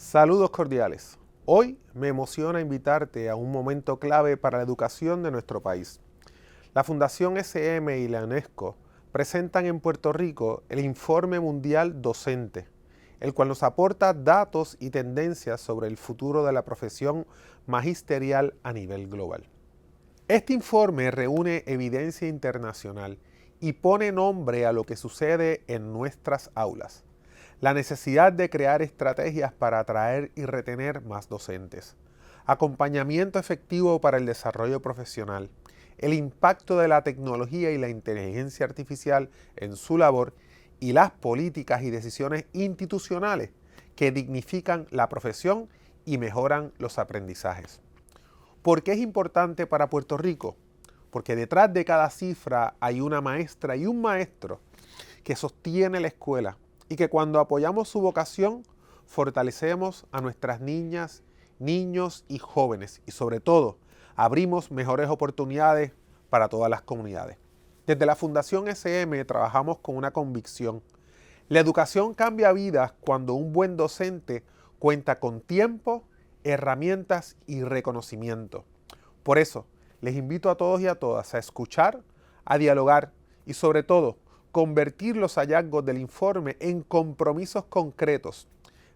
Saludos cordiales. Hoy me emociona invitarte a un momento clave para la educación de nuestro país. La Fundación SM y la UNESCO presentan en Puerto Rico el Informe Mundial Docente, el cual nos aporta datos y tendencias sobre el futuro de la profesión magisterial a nivel global. Este informe reúne evidencia internacional y pone nombre a lo que sucede en nuestras aulas. La necesidad de crear estrategias para atraer y retener más docentes, acompañamiento efectivo para el desarrollo profesional, el impacto de la tecnología y la inteligencia artificial en su labor y las políticas y decisiones institucionales que dignifican la profesión y mejoran los aprendizajes. ¿Por qué es importante para Puerto Rico? Porque detrás de cada cifra hay una maestra y un maestro que sostiene la escuela y que cuando apoyamos su vocación, fortalecemos a nuestras niñas, niños y jóvenes y sobre todo, abrimos mejores oportunidades para todas las comunidades. Desde la Fundación SM trabajamos con una convicción. La educación cambia vidas cuando un buen docente cuenta con tiempo, herramientas y reconocimiento. Por eso, les invito a todos y a todas a escuchar, a dialogar y sobre todo, convertir los hallazgos del informe en compromisos concretos,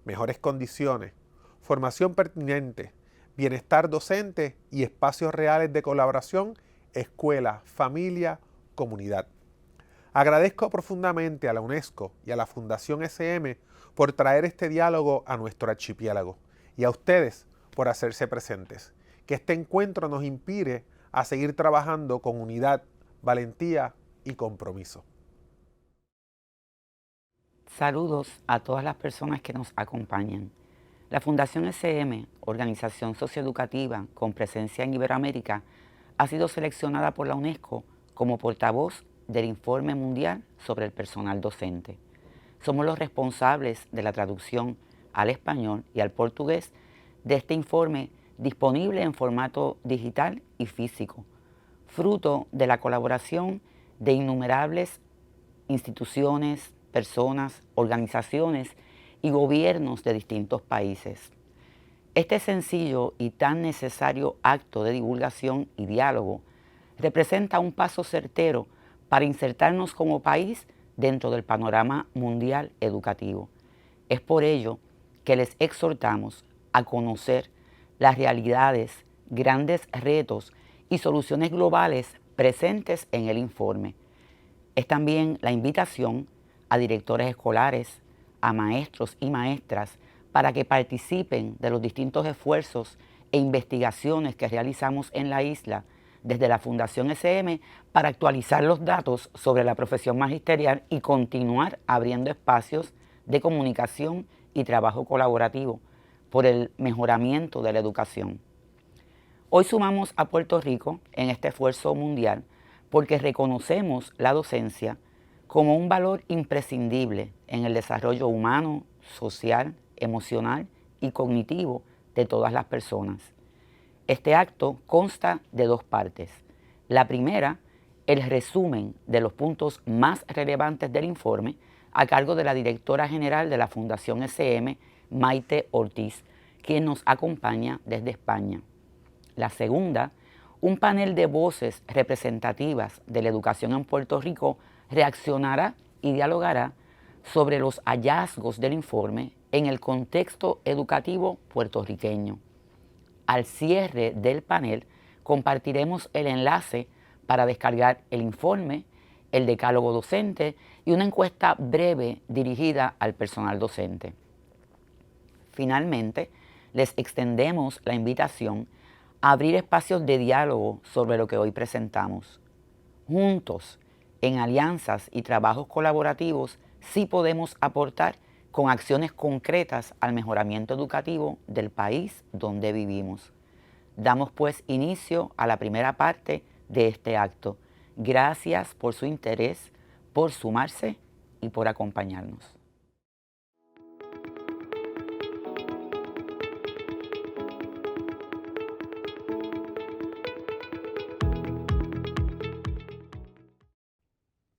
mejores condiciones, formación pertinente, bienestar docente y espacios reales de colaboración, escuela, familia, comunidad. Agradezco profundamente a la UNESCO y a la Fundación SM por traer este diálogo a nuestro archipiélago y a ustedes por hacerse presentes. Que este encuentro nos inspire a seguir trabajando con unidad, valentía y compromiso. Saludos a todas las personas que nos acompañan. La Fundación SM, organización socioeducativa con presencia en Iberoamérica, ha sido seleccionada por la UNESCO como portavoz del Informe Mundial sobre el Personal Docente. Somos los responsables de la traducción al español y al portugués de este informe disponible en formato digital y físico, fruto de la colaboración de innumerables instituciones, personas, organizaciones y gobiernos de distintos países. Este sencillo y tan necesario acto de divulgación y diálogo representa un paso certero para insertarnos como país dentro del panorama mundial educativo. Es por ello que les exhortamos a conocer las realidades, grandes retos y soluciones globales presentes en el informe. Es también la invitación a directores escolares, a maestros y maestras para que participen de los distintos esfuerzos e investigaciones que realizamos en la isla desde la Fundación SM para actualizar los datos sobre la profesión magisterial y continuar abriendo espacios de comunicación y trabajo colaborativo por el mejoramiento de la educación. Hoy sumamos a Puerto Rico en este esfuerzo mundial porque reconocemos la docencia como un valor imprescindible en el desarrollo humano, social, emocional y cognitivo de todas las personas. Este acto consta de dos partes. La primera, el resumen de los puntos más relevantes del informe a cargo de la directora general de la Fundación SM, Maite Ortiz, quien nos acompaña desde España. La segunda, un panel de voces representativas de la educación en Puerto Rico reaccionará y dialogará sobre los hallazgos del informe en el contexto educativo puertorriqueño. Al cierre del panel compartiremos el enlace para descargar el informe, el decálogo docente y una encuesta breve dirigida al personal docente. Finalmente, les extendemos la invitación a abrir espacios de diálogo sobre lo que hoy presentamos. Juntos, en alianzas y trabajos colaborativos, sí podemos aportar con acciones concretas al mejoramiento educativo del país donde vivimos. Damos pues inicio a la primera parte de este acto. Gracias por su interés, por sumarse y por acompañarnos.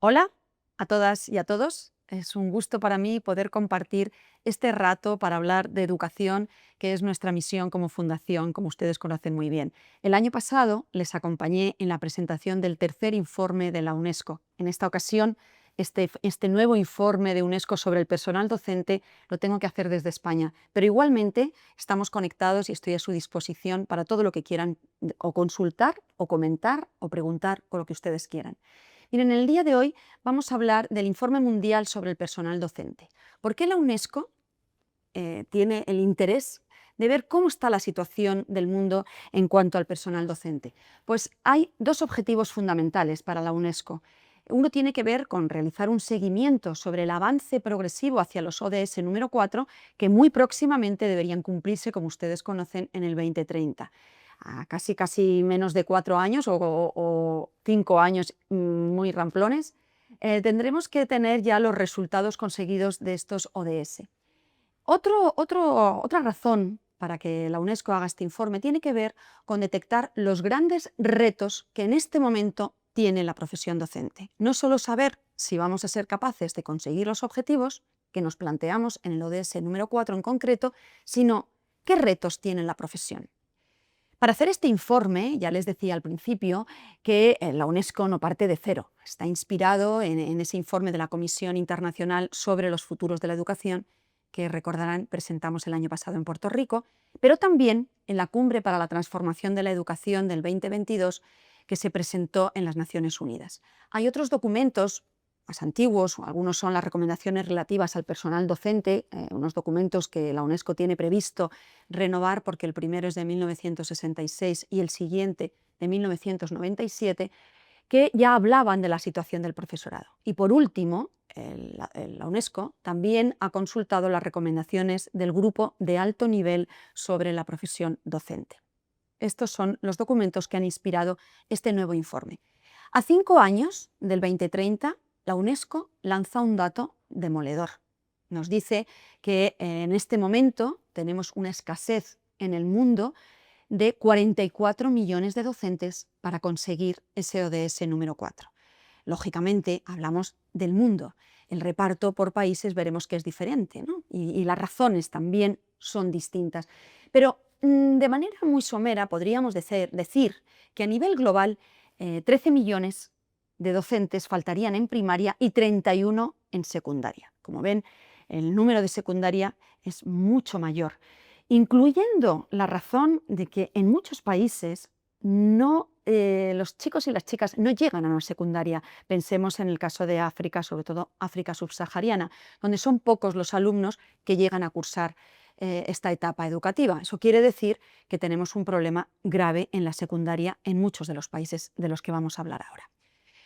Hola a todas y a todos. Es un gusto para mí poder compartir este rato para hablar de educación, que es nuestra misión como fundación, como ustedes conocen muy bien. El año pasado les acompañé en la presentación del tercer informe de la UNESCO. En esta ocasión, este nuevo informe de UNESCO sobre el personal docente lo tengo que hacer desde España, pero igualmente estamos conectados y estoy a su disposición para todo lo que quieran o consultar, o comentar, o preguntar, o lo que ustedes quieran. Miren, en el día de hoy vamos a hablar del Informe Mundial sobre el Personal Docente. ¿Por qué la UNESCO tiene el interés de ver cómo está la situación del mundo en cuanto al personal docente? Pues hay dos objetivos fundamentales para la UNESCO. Uno tiene que ver con realizar un seguimiento sobre el avance progresivo hacia los ODS número 4, que muy próximamente deberían cumplirse, como ustedes conocen, en el 2030. A casi menos de 4 años o 5 años muy ramplones, tendremos que tener ya los resultados conseguidos de estos ODS. Otra razón para que la UNESCO haga este informe tiene que ver con detectar los grandes retos que en este momento tiene la profesión docente. No solo saber si vamos a ser capaces de conseguir los objetivos que nos planteamos en el ODS número 4 en concreto, sino qué retos tiene la profesión. Para hacer este informe, ya les decía al principio que la UNESCO no parte de cero. Está inspirado en ese informe de la Comisión Internacional sobre los Futuros de la Educación, que recordarán presentamos el año pasado en Puerto Rico, pero también en la Cumbre para la Transformación de la Educación del 2022, que se presentó en las Naciones Unidas. Hay otros documentos más antiguos, algunos son las recomendaciones relativas al personal docente, unos documentos que la UNESCO tiene previsto renovar porque el primero es de 1966 y el siguiente de 1997, que ya hablaban de la situación del profesorado. Y por último, la UNESCO también ha consultado las recomendaciones del Grupo de Alto Nivel sobre la profesión docente. Estos son los documentos que han inspirado este nuevo informe. A 5 años del 2030, la UNESCO lanza un dato demoledor. Nos dice que en este momento tenemos una escasez en el mundo de 44 millones de docentes para conseguir ese ODS número 4. Lógicamente, hablamos del mundo. El reparto por países veremos que es diferente, ¿no? y las razones también son distintas. Pero de manera muy somera podríamos decir que a nivel global 13 millones de docentes faltarían en primaria y 31 en secundaria. Como ven, el número de secundaria es mucho mayor, incluyendo la razón de que en muchos países los chicos y las chicas no llegan a la secundaria. Pensemos en el caso de África, sobre todo África subsahariana, donde son pocos los alumnos que llegan a cursar esta etapa educativa. Eso quiere decir que tenemos un problema grave en la secundaria en muchos de los países de los que vamos a hablar ahora.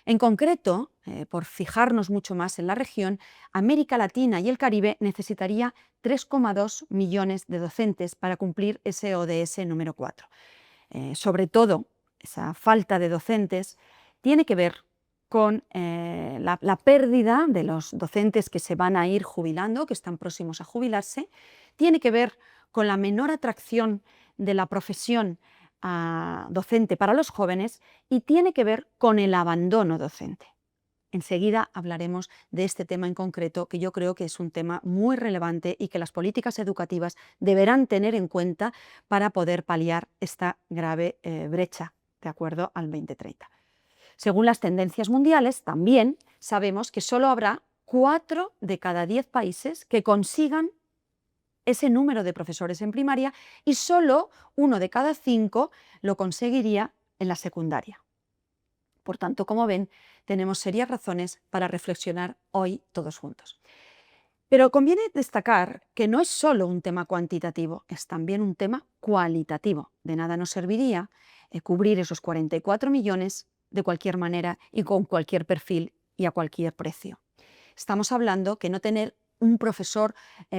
En concreto, por fijarnos mucho más en la región, América Latina y el Caribe necesitaría 3,2 millones de docentes para cumplir ese ODS número 4. Sobre todo, esa falta de docentes tiene que ver con la pérdida de los docentes que se van a ir jubilando, que están próximos a jubilarse, tiene que ver con la menor atracción de la profesión docente para los jóvenes y tiene que ver con el abandono docente. Enseguida hablaremos de este tema en concreto, que yo creo que es un tema muy relevante y que las políticas educativas deberán tener en cuenta para poder paliar esta grave brecha de acuerdo al 2030. Según las tendencias mundiales, también sabemos que solo habrá 4 de cada 10 países que consigan ese número de profesores en primaria y solo 1 de cada 5 lo conseguiría en la secundaria. Por tanto, como ven, tenemos serias razones para reflexionar hoy todos juntos. Pero conviene destacar que no es solo un tema cuantitativo, es también un tema cualitativo. De nada nos serviría cubrir esos 44 millones de cualquier manera y con cualquier perfil y a cualquier precio. Estamos hablando que no tener un profesor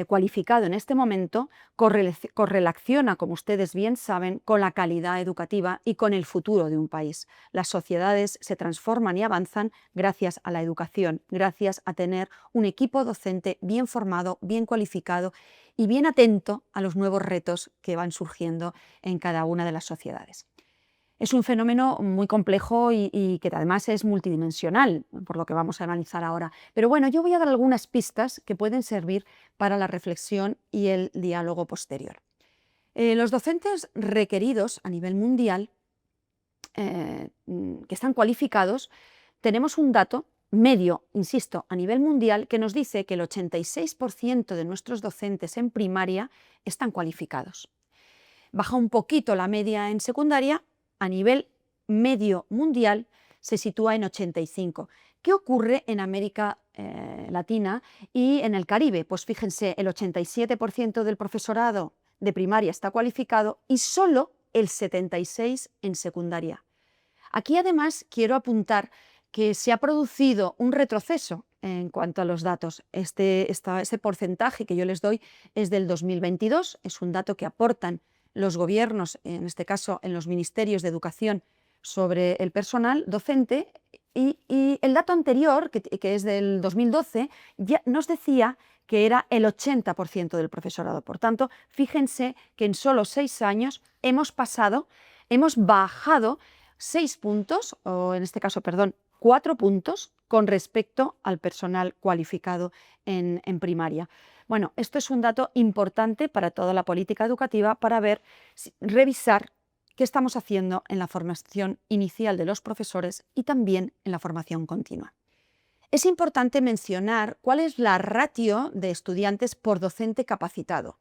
cualificado en este momento correlaciona, como ustedes bien saben, con la calidad educativa y con el futuro de un país. Las sociedades se transforman y avanzan gracias a la educación, gracias a tener un equipo docente bien formado, bien cualificado y bien atento a los nuevos retos que van surgiendo en cada una de las sociedades. Es un fenómeno muy complejo y que además es multidimensional, por lo que vamos a analizar ahora. Pero bueno, yo voy a dar algunas pistas que pueden servir para la reflexión y el diálogo posterior. Los docentes requeridos a nivel mundial, que están cualificados, tenemos un dato medio, insisto, a nivel mundial, que nos dice que el 86% de nuestros docentes en primaria están cualificados. Baja un poquito la media en secundaria, a nivel medio mundial se sitúa en 85. ¿Qué ocurre en América Latina y en el Caribe? Pues fíjense, el 87% del profesorado de primaria está cualificado y solo el 76% en secundaria. Aquí además quiero apuntar que se ha producido un retroceso en cuanto a los datos. Ese porcentaje que yo les doy es del 2022, es un dato que aportan los gobiernos, en este caso en los ministerios de educación, sobre el personal docente, y el dato anterior, que es del 2012, ya nos decía que era el 80% del profesorado. Por tanto, fíjense que en solo 6 años hemos bajado 6 puntos, o en este caso, perdón, 4 puntos con respecto al personal cualificado en primaria. Bueno, esto es un dato importante para toda la política educativa para revisar qué estamos haciendo en la formación inicial de los profesores y también en la formación continua. Es importante mencionar cuál es la ratio de estudiantes por docente capacitado.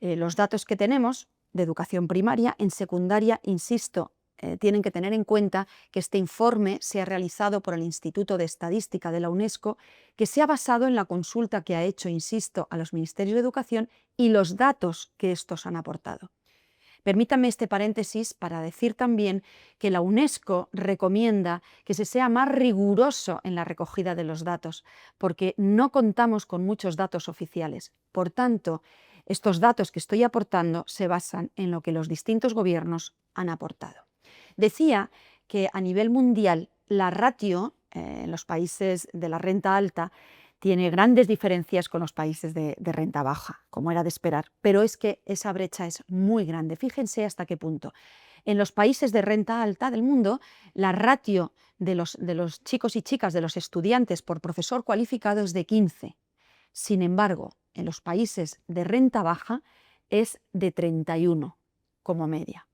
Los datos que tenemos de educación primaria, en secundaria, insisto, tienen que tener en cuenta que este informe se ha realizado por el Instituto de Estadística de la UNESCO, que se ha basado en la consulta que ha hecho, insisto, a los ministerios de educación y los datos que estos han aportado. Permítanme este paréntesis para decir también que la UNESCO recomienda que se sea más riguroso en la recogida de los datos, porque no contamos con muchos datos oficiales. Por tanto, estos datos que estoy aportando se basan en lo que los distintos gobiernos han aportado. Decía que a nivel mundial la ratio en los países de la renta alta tiene grandes diferencias con los países de renta baja, como era de esperar, pero es que esa brecha es muy grande. Fíjense hasta qué punto. En los países de renta alta del mundo, la ratio de los chicos y chicas, de los estudiantes por profesor cualificado es de 15. Sin embargo, en los países de renta baja es de 31 como media.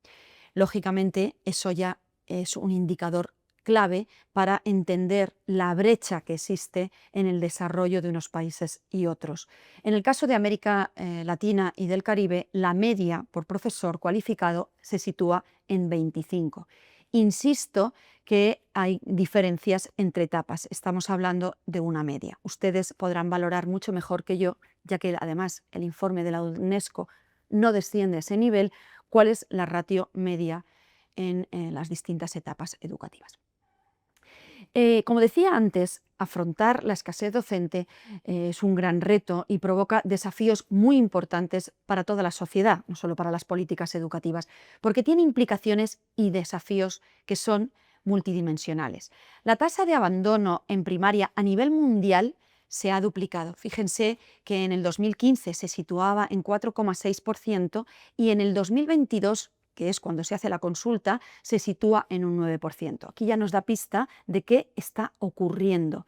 Lógicamente, eso ya es un indicador clave para entender la brecha que existe en el desarrollo de unos países y otros. En el caso de América Latina y del Caribe, la media por profesor cualificado se sitúa en 25. Insisto que hay diferencias entre etapas. Estamos hablando de una media. Ustedes podrán valorar mucho mejor que yo, ya que además el informe de la UNESCO no desciende a ese nivel, cuál es la ratio media en las distintas etapas educativas. Como decía antes, afrontar la escasez docente es un gran reto y provoca desafíos muy importantes para toda la sociedad, no solo para las políticas educativas, porque tiene implicaciones y desafíos que son multidimensionales. La tasa de abandono en primaria a nivel mundial se ha duplicado. Fíjense que en el 2015 se situaba en 4,6% y en el 2022, que es cuando se hace la consulta, se sitúa en un 9%. Aquí ya nos da pista de qué está ocurriendo.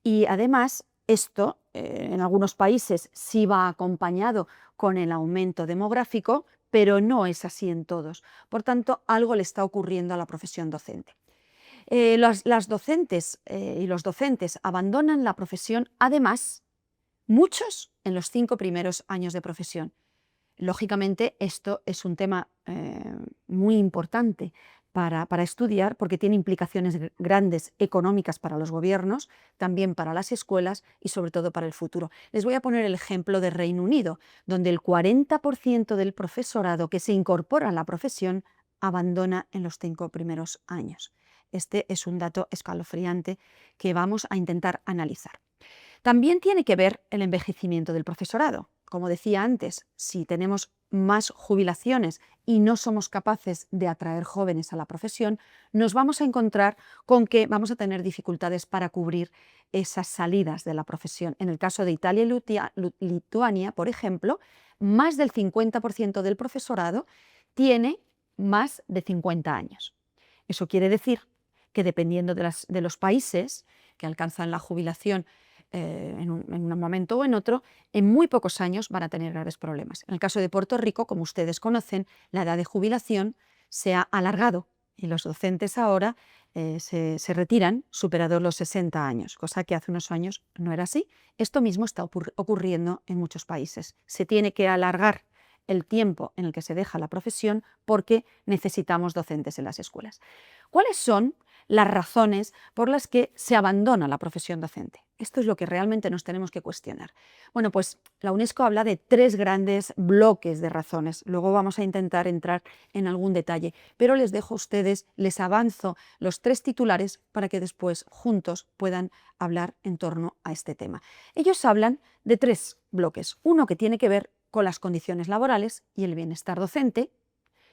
Y además, esto en algunos países sí va acompañado con el aumento demográfico, pero no es así en todos. Por tanto, algo le está ocurriendo a la profesión docente. Las docentes y los docentes abandonan la profesión, además, muchos en los 5 primeros años de profesión. Lógicamente, esto es un tema muy importante para estudiar porque tiene implicaciones grandes económicas para los gobiernos, también para las escuelas y sobre todo para el futuro. Les voy a poner el ejemplo de Reino Unido, donde el 40% del profesorado que se incorpora a la profesión abandona en los 5 primeros años. Este es un dato escalofriante que vamos a intentar analizar. También tiene que ver el envejecimiento del profesorado. Como decía antes, si tenemos más jubilaciones y no somos capaces de atraer jóvenes a la profesión, nos vamos a encontrar con que vamos a tener dificultades para cubrir esas salidas de la profesión. En el caso de Italia y Lituania, por ejemplo, más del 50% del profesorado tiene más de 50 años. Eso quiere decir que dependiendo de los países que alcanzan la jubilación en un momento o en otro, en muy pocos años van a tener graves problemas. En el caso de Puerto Rico, como ustedes conocen, la edad de jubilación se ha alargado y los docentes ahora se retiran superados los 60 años, cosa que hace unos años no era así. Esto mismo está ocurriendo en muchos países. Se tiene que alargar el tiempo en el que se deja la profesión porque necesitamos docentes en las escuelas. ¿Cuáles son las razones por las que se abandona la profesión docente? Esto es lo que realmente nos tenemos que cuestionar. Bueno, pues la UNESCO habla de 3 grandes bloques de razones. Luego vamos a intentar entrar en algún detalle, pero les dejo a ustedes, les avanzo los 3 titulares para que después juntos puedan hablar en torno a este tema. Ellos hablan de 3 bloques. Uno que tiene que ver con las condiciones laborales y el bienestar docente,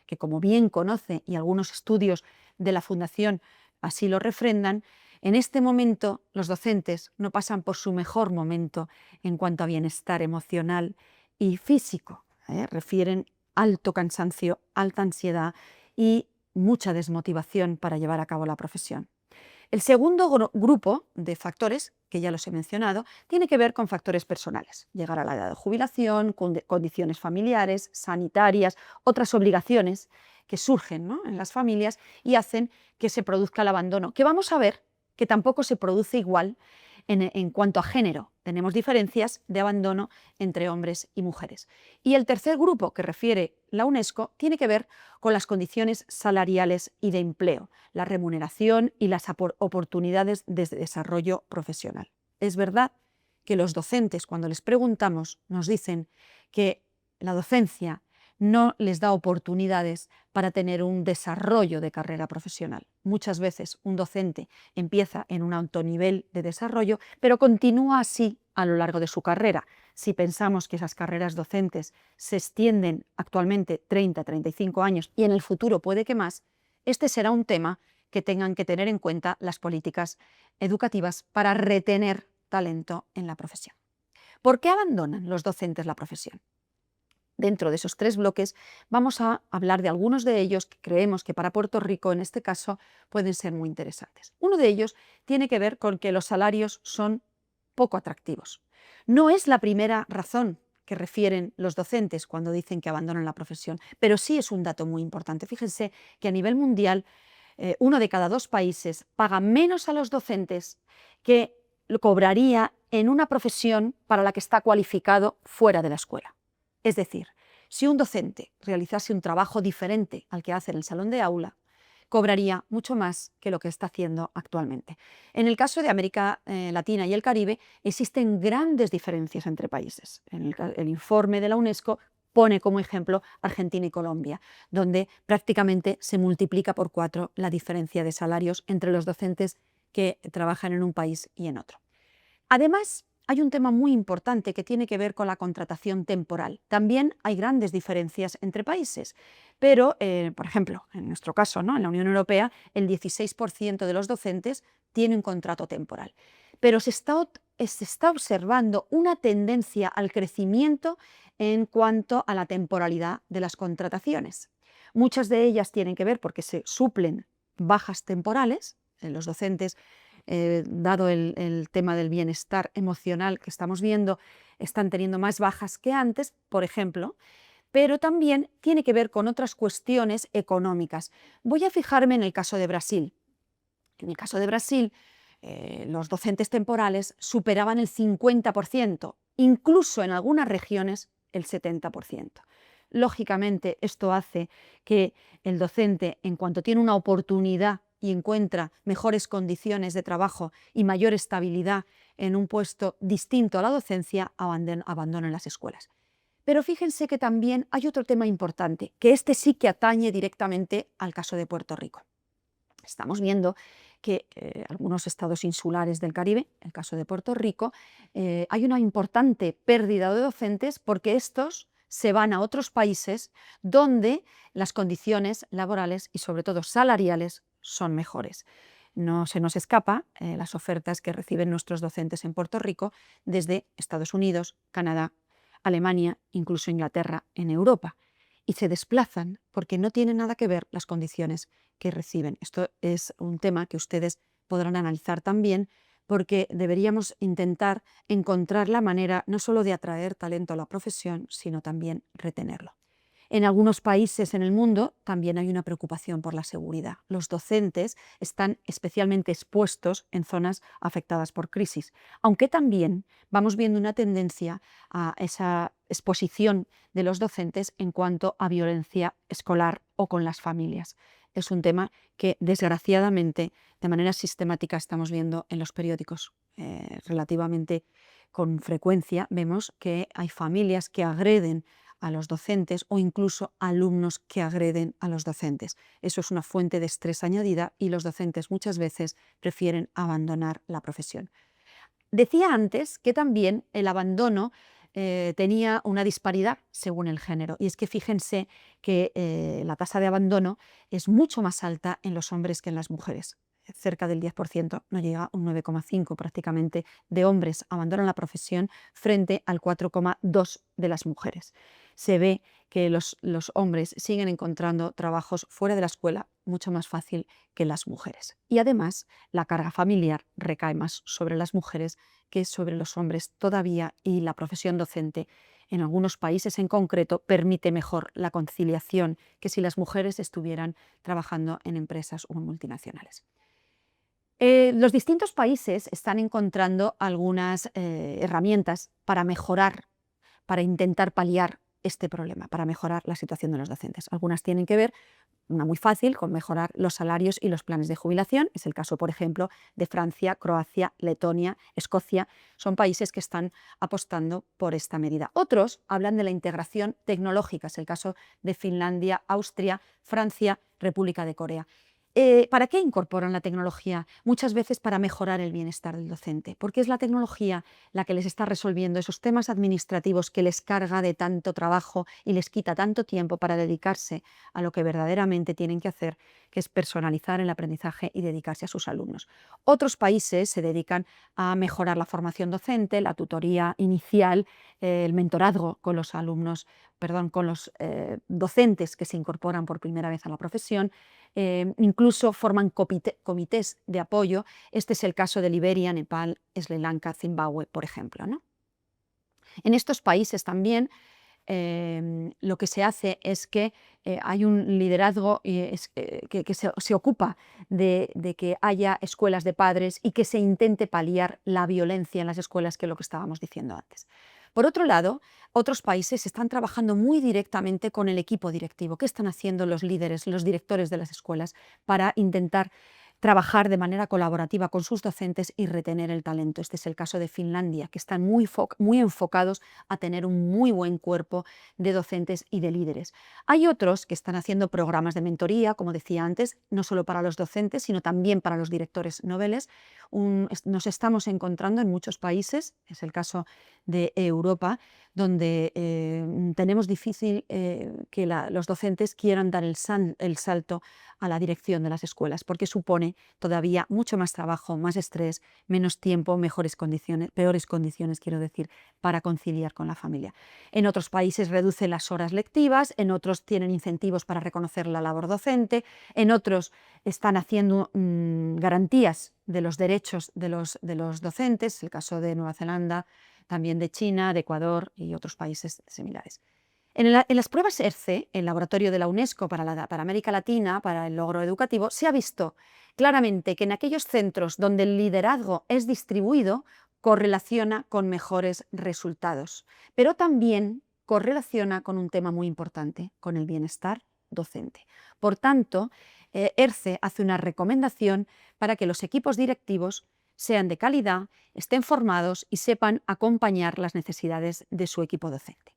que como bien conoce y algunos estudios de la Fundación así lo refrendan, en este momento los docentes no pasan por su mejor momento en cuanto a bienestar emocional y físico. Refieren alto cansancio, alta ansiedad y mucha desmotivación para llevar a cabo la profesión. El segundo grupo de factores, que ya los he mencionado, tiene que ver con factores personales. Llegar a la edad de jubilación, condiciones familiares, sanitarias, otras obligaciones que surgen, ¿no?, en las familias y hacen que se produzca el abandono, que vamos a ver que tampoco se produce igual en cuanto a género. Tenemos diferencias de abandono entre hombres y mujeres. Y el tercer grupo que refiere la UNESCO tiene que ver con las condiciones salariales y de empleo, la remuneración y las oportunidades de desarrollo profesional. Es verdad que los docentes, cuando les preguntamos, nos dicen que la docencia no les da oportunidades para tener un desarrollo de carrera profesional. Muchas veces un docente empieza en un alto nivel de desarrollo, pero continúa así a lo largo de su carrera. Si pensamos que esas carreras docentes se extienden actualmente 30, 35 años y en el futuro puede que más, este será un tema que tengan que tener en cuenta las políticas educativas para retener talento en la profesión. ¿Por qué abandonan los docentes la profesión? Dentro de esos 3 bloques vamos a hablar de algunos de ellos que creemos que para Puerto Rico en este caso pueden ser muy interesantes. Uno de ellos tiene que ver con que los salarios son poco atractivos. No es la primera razón que refieren los docentes cuando dicen que abandonan la profesión, pero sí es un dato muy importante. Fíjense que a nivel mundial 1 de cada 2 países paga menos a los docentes que lo cobraría en una profesión para la que está cualificado fuera de la escuela. Es decir, si un docente realizase un trabajo diferente al que hace en el salón de aula, cobraría mucho más que lo que está haciendo actualmente. En el caso de América Latina y el Caribe, existen grandes diferencias entre países. El informe de la UNESCO pone como ejemplo Argentina y Colombia, donde prácticamente se multiplica por 4 la diferencia de salarios entre los docentes que trabajan en un país y en otro. Además, hay un tema muy importante que tiene que ver con la contratación temporal. También hay grandes diferencias entre países, pero, por ejemplo, en nuestro caso, ¿no?, en la Unión Europea, el 16% de los docentes tiene un contrato temporal. Pero se está observando una tendencia al crecimiento en cuanto a la temporalidad de las contrataciones. Muchas de ellas tienen que ver porque se suplen bajas temporales. Los docentes, dado el tema del bienestar emocional que estamos viendo, están teniendo más bajas que antes, por ejemplo, pero también tiene que ver con otras cuestiones económicas. Voy a fijarme en el caso de Brasil. En el caso de Brasil, los docentes temporales superaban el 50%, incluso en algunas regiones el 70%. Lógicamente, esto hace que el docente, en cuanto tiene una oportunidad y encuentra mejores condiciones de trabajo y mayor estabilidad en un puesto distinto a la docencia, abandonen las escuelas. Pero fíjense que también hay otro tema importante, que este sí que atañe directamente al caso de Puerto Rico. Estamos viendo que algunos estados insulares del Caribe, el caso de Puerto Rico, hay una importante pérdida de docentes porque estos se van a otros países donde las condiciones laborales y sobre todo salariales son mejores. No se nos escapa las ofertas que reciben nuestros docentes en Puerto Rico desde Estados Unidos, Canadá, Alemania, incluso Inglaterra, en Europa. y se desplazan porque no tienen nada que ver las condiciones que reciben. Esto es un tema que ustedes podrán analizar también, porque deberíamos intentar encontrar la manera no solo de atraer talento a la profesión, sino también retenerlo. En algunos países en el mundo también hay una preocupación por la seguridad. Los docentes están especialmente expuestos en zonas afectadas por crisis, aunque también vamos viendo una tendencia a esa exposición de los docentes en cuanto a violencia escolar o con las familias. Es un tema que, desgraciadamente, de manera sistemática estamos viendo en los periódicos. Relativamente con frecuencia vemos que hay familias que agreden a los docentes o incluso alumnos que agreden a los docentes. Eso es una fuente de estrés añadida y los docentes muchas veces prefieren abandonar la profesión. Decía antes que también el abandono tenía una disparidad según el género, y es que fíjense que la tasa de abandono es mucho más alta en los hombres que en las mujeres. Cerca del 10%, no llega a un 9,5% prácticamente de hombres abandonan la profesión frente al 4,2% de las mujeres. Se ve que los hombres siguen encontrando trabajos fuera de la escuela mucho más fácil que las mujeres. Y además, la carga familiar recae más sobre las mujeres que sobre los hombres todavía, y la profesión docente en algunos países en concreto permite mejor la conciliación que si las mujeres estuvieran trabajando en empresas o en multinacionales. Los distintos países están encontrando algunas herramientas para mejorar, para intentar paliar este problema, para mejorar la situación de los docentes. Algunas tienen que ver, una muy fácil, con mejorar los salarios y los planes de jubilación. Es el caso, por ejemplo, de Francia, Croacia, Letonia, Escocia. Son países que están apostando por esta medida. Otros hablan de la integración tecnológica. Es el caso de Finlandia, Austria, Francia, República de Corea. ¿Para qué incorporan la tecnología? Muchas veces para mejorar el bienestar del docente, porque es la tecnología la que les está resolviendo esos temas administrativos que les carga de tanto trabajo y les quita tanto tiempo para dedicarse a lo que verdaderamente tienen que hacer, que es personalizar el aprendizaje y dedicarse a sus alumnos. Otros países se dedican a mejorar la formación docente, la tutoría inicial, el mentorazgo con los alumnos, con los docentes que se incorporan por primera vez a la profesión. Incluso forman comités de apoyo. Este es el caso de Liberia, Nepal, Sri Lanka, Zimbabue, por ejemplo, ¿no? En estos países también lo que se hace es que hay un liderazgo que se ocupa de que haya escuelas de padres y que se intente paliar la violencia en las escuelas, que es lo que estábamos diciendo antes. Por otro lado, otros países están trabajando muy directamente con el equipo directivo. ¿Qué están haciendo los líderes, los directores de las escuelas para intentar trabajar de manera colaborativa con sus docentes y retener el talento? Este es el caso de Finlandia, que están muy enfocados a tener un muy buen cuerpo de docentes y de líderes. Hay otros que están haciendo programas de mentoría, como decía antes, no solo para los docentes, sino también para los directores noveles. Nos estamos encontrando en muchos países, es el caso de Europa, donde tenemos difícil que los docentes quieran dar el salto a la dirección de las escuelas, porque supone todavía mucho más trabajo, más estrés, menos tiempo, peores condiciones, quiero decir, para conciliar con la familia. En otros países reducen las horas lectivas, en otros tienen incentivos para reconocer la labor docente, en otros están haciendo garantías de los derechos de los docentes, el caso de Nueva Zelanda, también de China, de Ecuador y otros países similares. En las pruebas ERCE, el laboratorio de la UNESCO para América Latina, para el logro educativo, se ha visto claramente que en aquellos centros donde el liderazgo es distribuido, correlaciona con mejores resultados, pero también correlaciona con un tema muy importante, con el bienestar docente. Por tanto, ERCE hace una recomendación para que los equipos directivos sean de calidad, estén formados y sepan acompañar las necesidades de su equipo docente.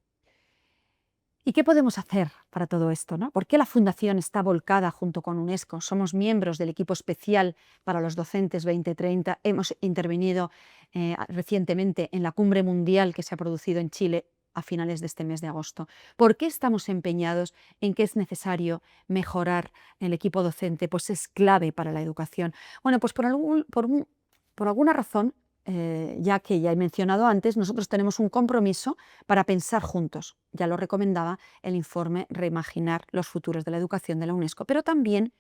¿Y qué podemos hacer para todo esto, ¿no? ¿Por qué la Fundación está volcada junto con UNESCO? Somos miembros del equipo especial para los docentes 2030. Hemos intervenido recientemente en la cumbre mundial que se ha producido en Chile a finales de este mes de agosto. ¿Por qué estamos empeñados en que es necesario mejorar el equipo docente? Pues es clave para la educación. Bueno, pues por alguna razón ya que ya he mencionado antes, nosotros tenemos un compromiso para pensar juntos. Ya lo recomendaba el informe Reimaginar los futuros de la educación de la UNESCO, pero también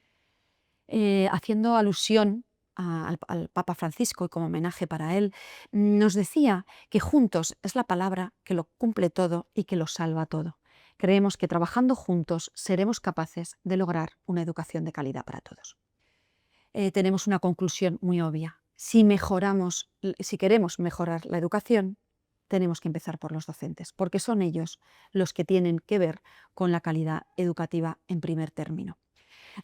haciendo alusión al Papa Francisco y como homenaje para él, nos decía que juntos es la palabra que lo cumple todo y que lo salva todo. Creemos que trabajando juntos seremos capaces de lograr una educación de calidad para todos. Tenemos una conclusión muy obvia. Si queremos mejorar la educación, tenemos que empezar por los docentes, porque son ellos los que tienen que ver con la calidad educativa en primer término.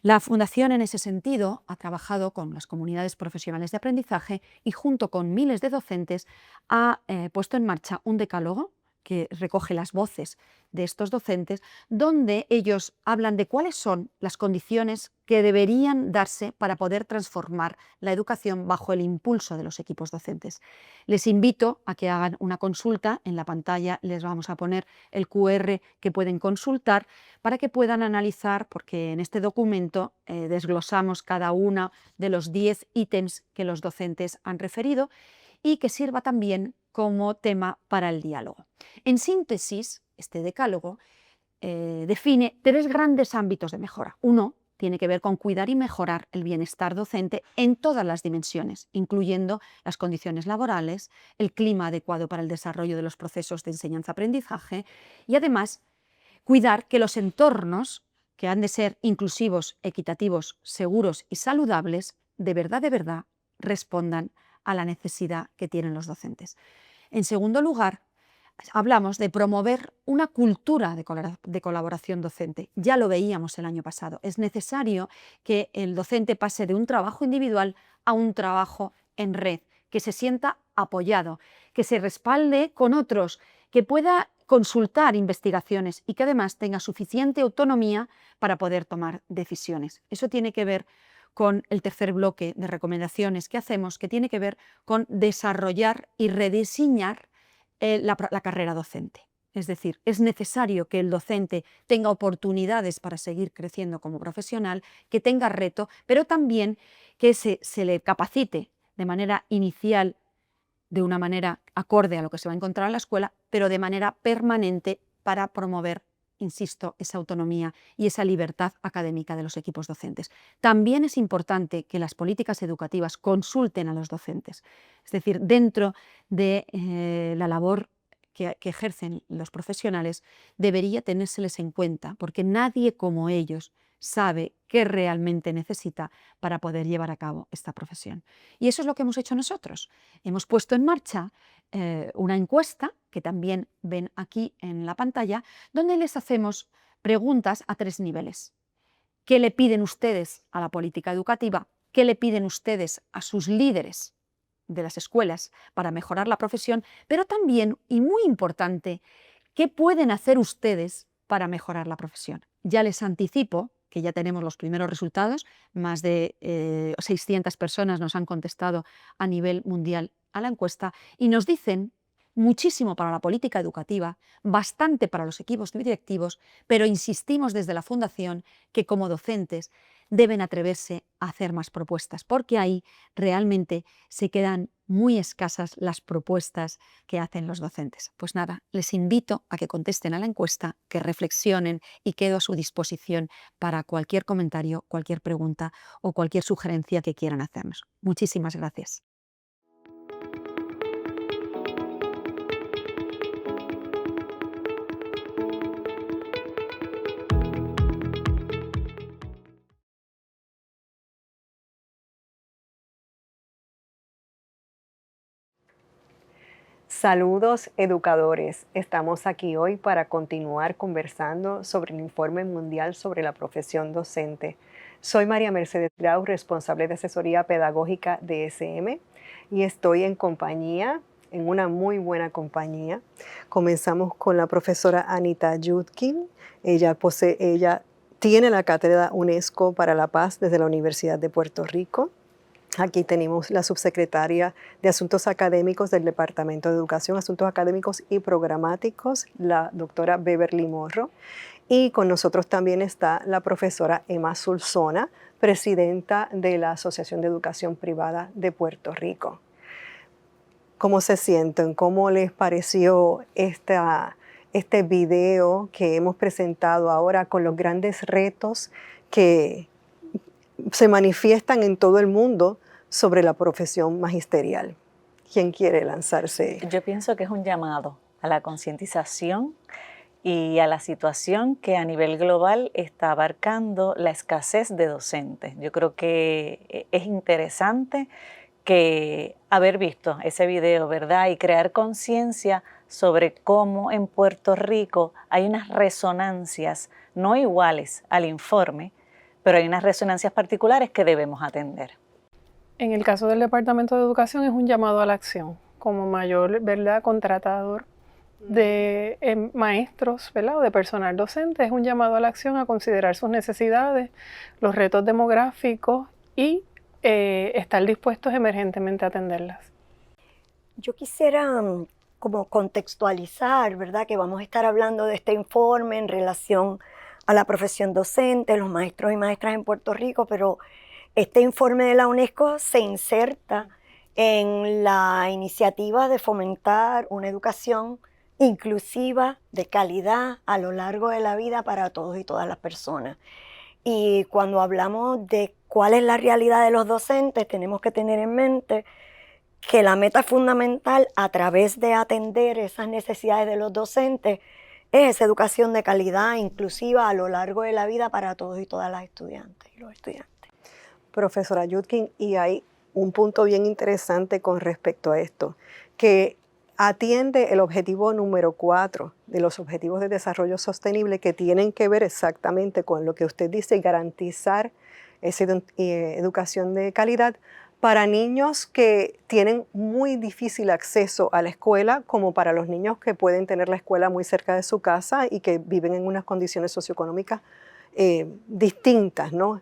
La Fundación, en ese sentido, ha trabajado con las comunidades profesionales de aprendizaje y junto con miles de docentes ha puesto en marcha un decálogo que recoge las voces de estos docentes, donde ellos hablan de cuáles son las condiciones que deberían darse para poder transformar la educación bajo el impulso de los equipos docentes. Les invito a que hagan una consulta. En la pantalla les vamos a poner el QR que pueden consultar para que puedan analizar, porque en este documento desglosamos cada uno de los 10 ítems que los docentes han referido y que sirva también como tema para el diálogo. En síntesis, este decálogo define 3 grandes ámbitos de mejora. Uno tiene que ver con cuidar y mejorar el bienestar docente en todas las dimensiones, incluyendo las condiciones laborales, el clima adecuado para el desarrollo de los procesos de enseñanza-aprendizaje y además cuidar que los entornos, que han de ser inclusivos, equitativos, seguros y saludables, de verdad respondan a la necesidad que tienen los docentes. En segundo lugar, hablamos de promover una cultura de colaboración docente. Ya lo veíamos el año pasado. Es necesario que el docente pase de un trabajo individual a un trabajo en red, que se sienta apoyado, que se respalde con otros, que pueda consultar investigaciones y que además tenga suficiente autonomía para poder tomar decisiones. Eso tiene que ver con el tercer bloque de recomendaciones que hacemos, que tiene que ver con desarrollar y rediseñar la carrera docente. Es decir, es necesario que el docente tenga oportunidades para seguir creciendo como profesional, que tenga reto, pero también que se le capacite de manera inicial, de una manera acorde a lo que se va a encontrar en la escuela, pero de manera permanente para promover, insisto, esa autonomía y esa libertad académica de los equipos docentes. También es importante que las políticas educativas consulten a los docentes, es decir, dentro de la labor que ejercen los profesionales debería tenérseles en cuenta, porque nadie como ellos sabe qué realmente necesita para poder llevar a cabo esta profesión. Y eso es lo que hemos hecho nosotros. Hemos puesto en marcha una encuesta, que también ven aquí en la pantalla, donde les hacemos preguntas a 3 niveles. ¿Qué le piden ustedes a la política educativa? ¿Qué le piden ustedes a sus líderes de las escuelas para mejorar la profesión? Pero también, y muy importante, ¿qué pueden hacer ustedes para mejorar la profesión? Ya les anticipo que ya tenemos los primeros resultados. Más de 600 personas nos han contestado a nivel mundial a la encuesta y nos dicen muchísimo para la política educativa, bastante para los equipos directivos, pero insistimos desde la Fundación que como docentes deben atreverse a hacer más propuestas, porque ahí realmente se quedan muy escasas las propuestas que hacen los docentes. Pues nada, les invito a que contesten a la encuesta, que reflexionen y quedo a su disposición para cualquier comentario, cualquier pregunta o cualquier sugerencia que quieran hacernos. Muchísimas gracias. Saludos educadores, estamos aquí hoy para continuar conversando sobre el informe mundial sobre la profesión docente. Soy María Mercedes Grau, responsable de asesoría pedagógica de SM y estoy en una muy buena compañía. Comenzamos con la profesora Anita Yudkin. Ella tiene la cátedra UNESCO para la Paz desde la Universidad de Puerto Rico. Aquí tenemos la subsecretaria de Asuntos Académicos del Departamento de Educación, Asuntos Académicos y Programáticos, la doctora Beverly Morro. Y con nosotros también está la profesora Emma Solsona, presidenta de la Asociación de Educación Privada de Puerto Rico. ¿Cómo se sienten? ¿Cómo les pareció este video que hemos presentado ahora con los grandes retos que se manifiestan en todo el mundo sobre la profesión magisterial? ¿Quién quiere lanzarse? Yo pienso que es un llamado a la concientización y a la situación que a nivel global está abarcando la escasez de docentes. Yo creo que es interesante que haber visto ese video, ¿verdad? Y crear conciencia sobre cómo en Puerto Rico hay unas resonancias no iguales al informe, pero hay unas resonancias particulares que debemos atender. En el caso del Departamento de Educación es un llamado a la acción, como mayor, ¿verdad?, contratador de maestros, ¿verdad?, o de personal docente, es un llamado a la acción a considerar sus necesidades, los retos demográficos y estar dispuestos emergentemente a atenderlas. Yo quisiera como contextualizar, ¿verdad?, que vamos a estar hablando de este informe en relación a la profesión docente, los maestros y maestras en Puerto Rico, pero este informe de la UNESCO se inserta en la iniciativa de fomentar una educación inclusiva, de calidad, a lo largo de la vida para todos y todas las personas. Y cuando hablamos de cuál es la realidad de los docentes, tenemos que tener en mente que la meta fundamental a través de atender esas necesidades de los docentes es esa educación de calidad inclusiva a lo largo de la vida para todos y todas las estudiantes y los estudiantes. Profesora Judkin, y hay un punto bien interesante con respecto a esto, que atiende el objetivo número 4 de los Objetivos de Desarrollo Sostenible, que tienen que ver exactamente con lo que usted dice, garantizar esa educación de calidad para niños que tienen muy difícil acceso a la escuela, como para los niños que pueden tener la escuela muy cerca de su casa y que viven en unas condiciones socioeconómicas distintas, ¿no?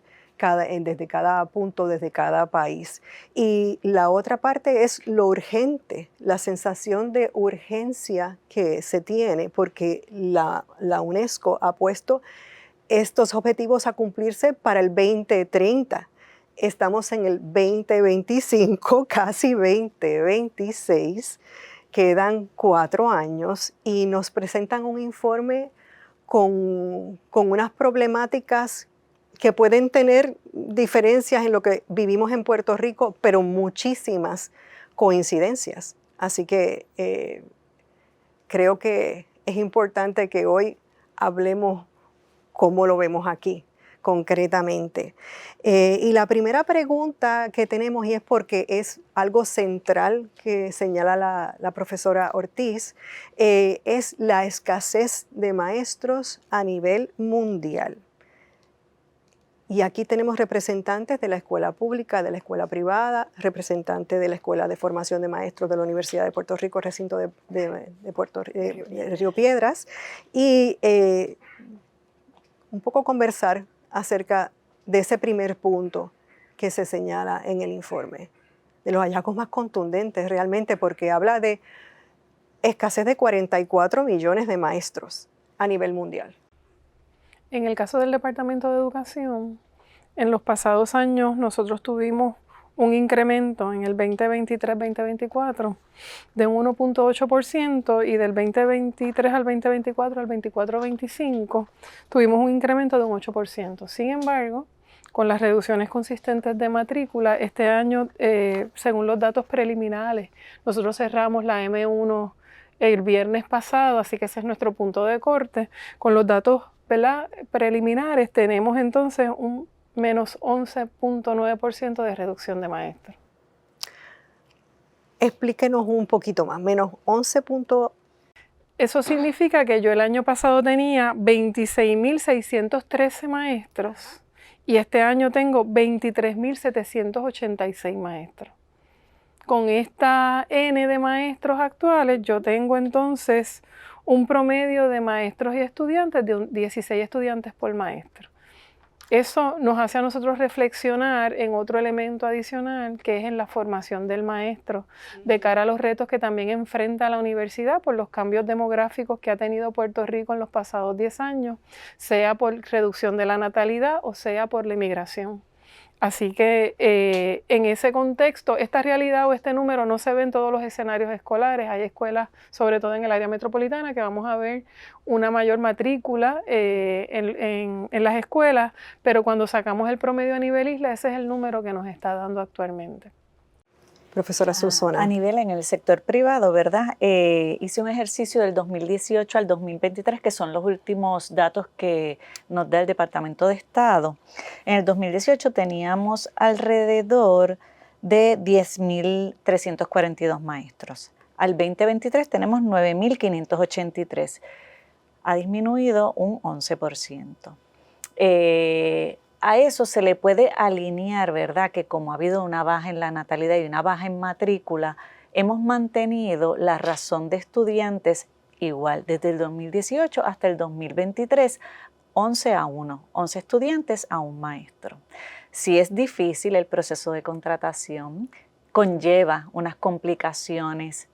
Desde cada punto, desde cada país. Y la otra parte es lo urgente, la sensación de urgencia que se tiene, porque la UNESCO ha puesto estos objetivos a cumplirse para el 2030. Estamos en el 2025, casi 2026, quedan 4 años y nos presentan un informe con unas problemáticas que pueden tener diferencias en lo que vivimos en Puerto Rico, pero muchísimas coincidencias. Así que creo que es importante que hoy hablemos cómo lo vemos aquí, concretamente. Y la primera pregunta que tenemos, y es porque es algo central que señala la profesora Ortiz, es la escasez de maestros a nivel mundial. Y aquí tenemos representantes de la escuela pública, de la escuela privada, representantes de la Escuela de Formación de Maestros de la Universidad de Puerto Rico, recinto de Río Piedras, y un poco conversar acerca de ese primer punto que se señala en el informe, de los hallazgos más contundentes realmente, porque habla de escasez de 44 millones de maestros a nivel mundial. En el caso del Departamento de Educación, en los pasados años nosotros tuvimos un incremento en el 2023-2024 de un 1.8% y del 2023 al 2024 al 24-25 tuvimos un incremento de un 8%. Sin embargo, con las reducciones consistentes de matrícula, este año, según los datos preliminares, nosotros cerramos la M1 el viernes pasado, así que ese es nuestro punto de corte. Con los datos, ¿verdad?, preliminares tenemos entonces un menos 11.9% de reducción de maestros. Explíquenos un poquito más, menos 11. Eso significa que yo el año pasado tenía 26.613 maestros y este año tengo 23.786 maestros. Con esta N de maestros actuales, yo tengo entonces un promedio de maestros y estudiantes de 16 estudiantes por maestro. Eso nos hace a nosotros reflexionar en otro elemento adicional, que es en la formación del maestro, de cara a los retos que también enfrenta la universidad por los cambios demográficos que ha tenido Puerto Rico en los pasados 10 años, sea por reducción de la natalidad o sea por la inmigración. Así que en ese contexto, esta realidad o este número no se ve en todos los escenarios escolares. Hay escuelas, sobre todo en el área metropolitana, que vamos a ver una mayor matrícula en las escuelas, pero cuando sacamos el promedio a nivel isla, ese es el número que nos está dando actualmente. Profesora Solsona. A nivel en el sector privado, ¿verdad? Hice un ejercicio del 2018 al 2023, que son los últimos datos que nos da el Departamento de Estado. En el 2018 teníamos alrededor de 10.342 maestros. Al 2023 tenemos 9.583. Ha disminuido un 11%. A eso se le puede alinear, ¿verdad?, que como ha habido una baja en la natalidad y una baja en matrícula, hemos mantenido la razón de estudiantes igual desde el 2018 hasta el 2023, 11-1, 11 estudiantes a un maestro. Si es difícil el proceso de contratación, conlleva unas complicaciones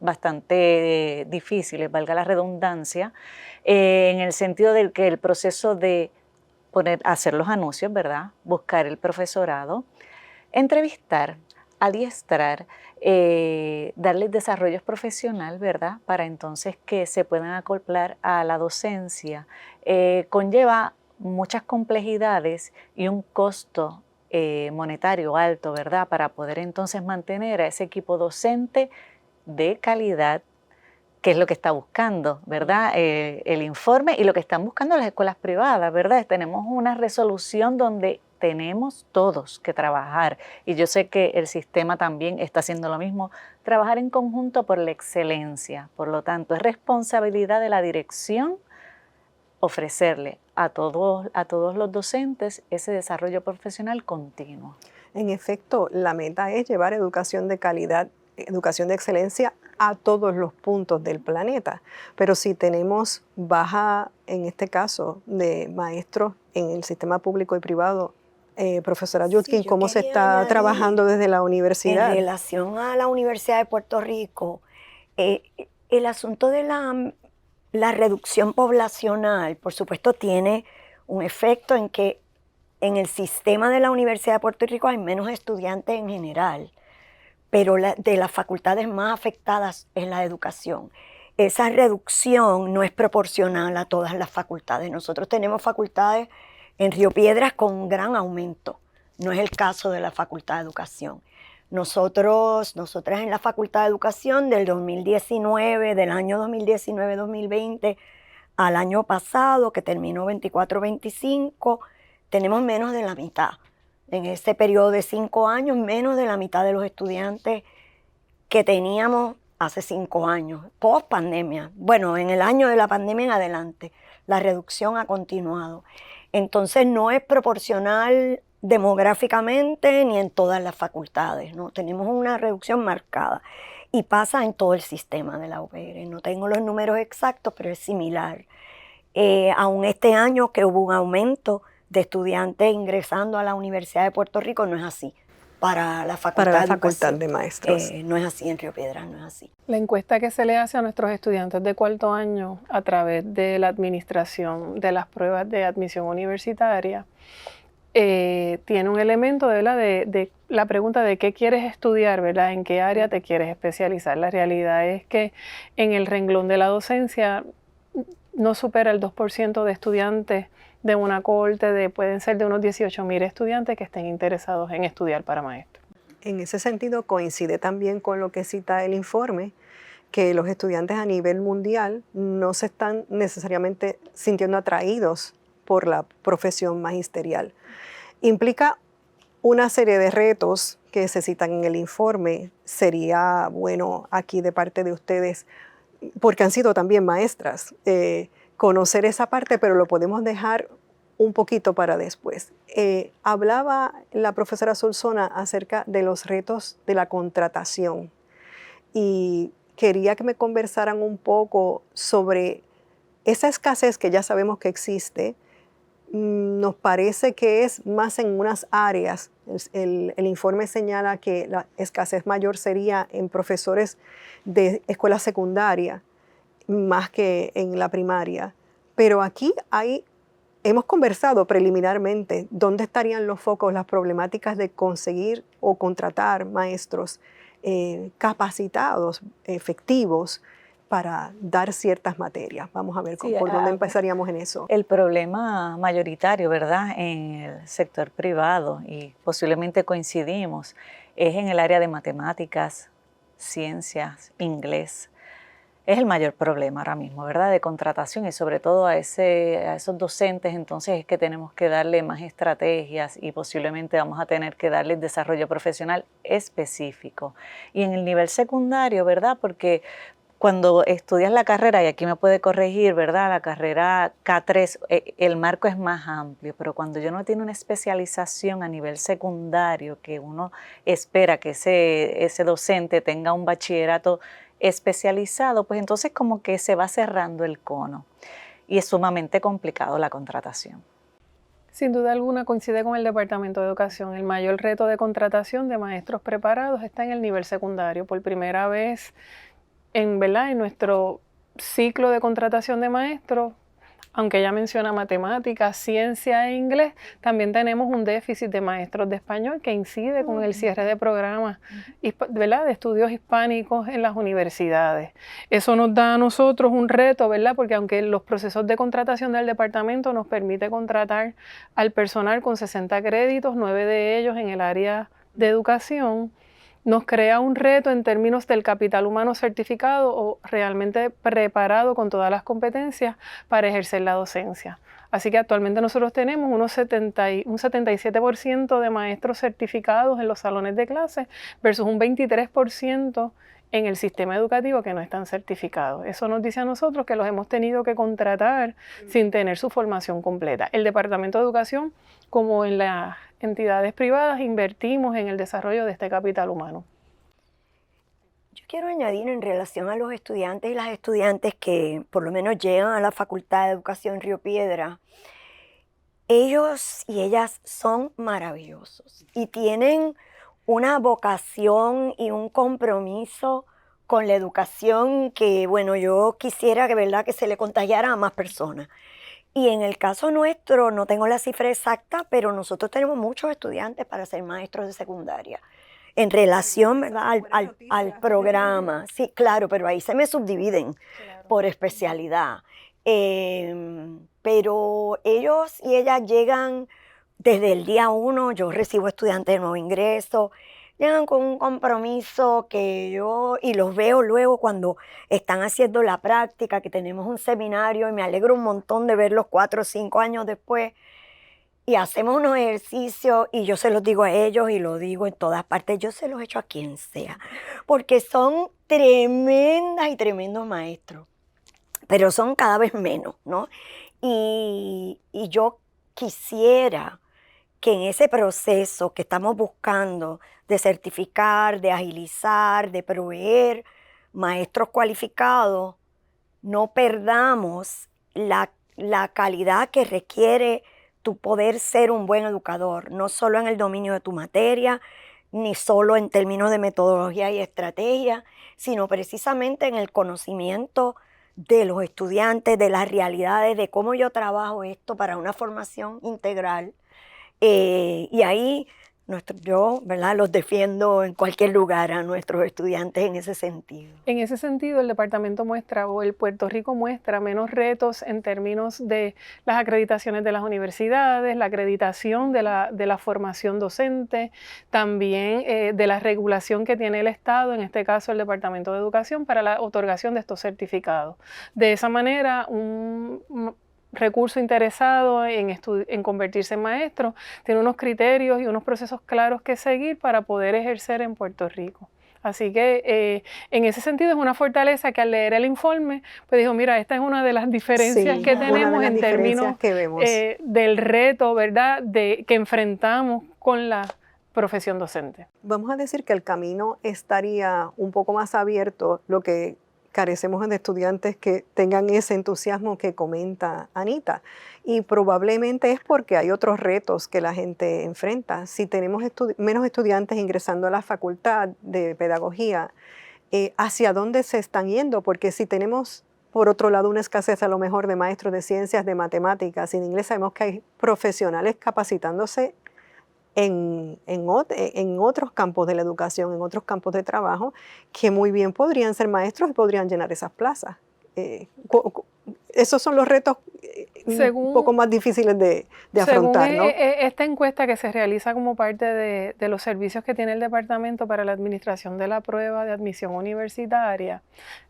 bastante difíciles, valga la redundancia, en el sentido de que el proceso de hacer los anuncios, ¿verdad?, buscar el profesorado, entrevistar, adiestrar, darles desarrollo profesional, ¿verdad?, para entonces que se puedan acoplar a la docencia, conlleva muchas complejidades y un costo monetario alto, ¿verdad?, para poder entonces mantener a ese equipo docente de calidad, que es lo que está buscando, ¿verdad?, el informe, y lo que están buscando las escuelas privadas, ¿verdad? Tenemos una resolución donde tenemos todos que trabajar, y yo sé que el sistema también está haciendo lo mismo, trabajar en conjunto por la excelencia. Por lo tanto, es responsabilidad de la dirección ofrecerle a todos los docentes ese desarrollo profesional continuo. En efecto, la meta es llevar educación de calidad, educación de excelencia a todos los puntos del planeta. Pero si tenemos baja, en este caso, de maestros en el sistema público y privado, profesora Yudkin, ¿cómo se está trabajando desde la universidad? En relación a la Universidad de Puerto Rico, el asunto de la reducción poblacional, por supuesto, tiene un efecto en que en el sistema de la Universidad de Puerto Rico hay menos estudiantes en general, pero de las facultades más afectadas es la educación. Esa reducción no es proporcional a todas las facultades. Nosotros tenemos facultades en Río Piedras con un gran aumento. No es el caso de la Facultad de Educación. Nosotras en la Facultad de Educación del año 2019-2020 al año pasado, que terminó 24-25, tenemos menos de la mitad. En ese periodo de 5 años, menos de la mitad de los estudiantes que teníamos hace 5 años, post pandemia. Bueno, en el año de la pandemia en adelante, la reducción ha continuado. Entonces no es proporcional demográficamente ni en todas las facultades, ¿no? Tenemos una reducción marcada y pasa en todo el sistema de la UPR. No tengo los números exactos, pero es similar. Aún este año que hubo un aumento de estudiantes ingresando a la Universidad de Puerto Rico, no es así. Para la facultad de maestros. No es así en Río Piedras, no es así. La encuesta que se le hace a nuestros estudiantes de cuarto año a través de la administración de las pruebas de admisión universitaria tiene un elemento de la pregunta de qué quieres estudiar, ¿verdad? ¿En qué área te quieres especializar? La realidad es que en el renglón de la docencia no supera el 2% de estudiantes de una cohorte pueden ser de unos 18,000 estudiantes que estén interesados en estudiar para maestro. En ese sentido coincide también con lo que cita el informe, que los estudiantes a nivel mundial no se están necesariamente sintiendo atraídos por la profesión magisterial. Implica una serie de retos que se citan en el informe. Sería bueno aquí de parte de ustedes, porque han sido también maestras, conocer esa parte, pero lo podemos dejar un poquito para después. Hablaba la profesora Solsona acerca de los retos de la contratación y quería que me conversaran un poco sobre esa escasez que ya sabemos que existe. Nos parece que es más en unas áreas. El informe señala que la escasez mayor sería en profesores de escuela secundaria, más que en la primaria. Pero aquí hay hemos conversado preliminarmente dónde estarían los focos, las problemáticas de conseguir o contratar maestros capacitados, efectivos, para dar ciertas materias. Vamos a ver Sí, por dónde empezaríamos en eso. El problema mayoritario, ¿verdad?, en el sector privado, y posiblemente coincidimos, es en el área de matemáticas, ciencias, inglés. Es el mayor problema ahora mismo, ¿verdad?, de contratación, y sobre todo a esos docentes. Entonces es que tenemos que darle más estrategias y posiblemente vamos a tener que darle desarrollo profesional específico. Y en el nivel secundario, ¿verdad?, porque cuando estudias la carrera, y aquí me puede corregir, ¿verdad?, la carrera K3, el marco es más amplio, pero cuando uno tiene una especialización a nivel secundario, que uno espera que ese docente tenga un bachillerato especializado, pues entonces como que se va cerrando el cono y es sumamente complicado la contratación. Sin duda alguna coincide con el Departamento de Educación. El mayor reto de contratación de maestros preparados está en el nivel secundario. Por primera vez ¿verdad?, en nuestro ciclo de contratación de maestros, aunque ella menciona matemáticas, ciencia e inglés, también tenemos un déficit de maestros de español que incide con el cierre de programas, ¿verdad?, de estudios hispánicos en las universidades. Eso nos da a nosotros un reto, ¿verdad?, porque aunque los procesos de contratación del departamento nos permite contratar al personal con 60 créditos, 9 de ellos en el área de educación, nos crea un reto en términos del capital humano certificado o realmente preparado con todas las competencias para ejercer la docencia. Así que actualmente nosotros tenemos un 77% de maestros certificados en los salones de clase versus un 23% en el sistema educativo que no están certificados. Eso nos dice a nosotros que los hemos tenido que contratar sin tener su formación completa. El Departamento de Educación, como en las entidades privadas, invertimos en el desarrollo de este capital humano. Yo quiero añadir en relación a los estudiantes y las estudiantes que por lo menos llegan a la Facultad de Educación Río Piedra. Ellos y ellas son maravillosos y tienen una vocación y un compromiso con la educación que, bueno, yo quisiera que, ¿verdad?, que se le contagiara a más personas. Y en el caso nuestro, no tengo la cifra exacta, pero nosotros tenemos muchos estudiantes para ser maestros de secundaria. En relación, ¿verdad?, al programa. Sí, claro, pero ahí se me subdividen por especialidad. Pero ellos y ellas llegan desde el día 1, yo recibo estudiantes de nuevo ingreso, llegan con un compromiso y los veo luego cuando están haciendo la práctica, que tenemos un seminario, y me alegro un montón de verlos 4 o 5 años después, y hacemos unos ejercicios, y yo se los digo a ellos y lo digo en todas partes, yo se los echo a quien sea, porque son tremendas y tremendos maestros, pero son cada vez menos, ¿no? Y yo quisiera que en ese proceso que estamos buscando de certificar, de agilizar, de proveer maestros cualificados, no perdamos la calidad que requiere tu poder ser un buen educador, no solo en el dominio de tu materia, ni solo en términos de metodología y estrategia, sino precisamente en el conocimiento de los estudiantes, de las realidades, de cómo yo trabajo esto para una formación integral. Y ahí yo, ¿verdad?, los defiendo en cualquier lugar a nuestros estudiantes en ese sentido. En ese sentido, el departamento muestra, o el Puerto Rico muestra, menos retos en términos de las acreditaciones de las universidades, la acreditación de la formación docente, también de la regulación que tiene el Estado, en este caso el Departamento de Educación, para la otorgación de estos certificados. De esa manera, un recurso interesado en convertirse en maestro tiene unos criterios y unos procesos claros que seguir para poder ejercer en Puerto Rico. Así que en ese sentido es una fortaleza que al leer el informe, pues dijo, mira, esta es una de las diferencias que tenemos en términos del reto, ¿verdad?, que enfrentamos con la profesión docente. Vamos a decir que el camino estaría un poco más abierto, lo que carecemos de estudiantes que tengan ese entusiasmo que comenta Anita, y probablemente es porque hay otros retos que la gente enfrenta. Si tenemos menos estudiantes ingresando a la facultad de pedagogía, ¿hacia dónde se están yendo? Porque si tenemos por otro lado, una escasez a lo mejor de maestros de ciencias, de matemáticas y de inglés. Sabemos que hay profesionales capacitándose en otros campos de la educación, en otros campos de trabajo, que muy bien podrían ser maestros y podrían llenar esas plazas. Esos son los retos un poco más difíciles de afrontar, ¿no? Esta encuesta que se realiza como parte de los servicios que tiene el Departamento para la Administración de la Prueba de Admisión Universitaria,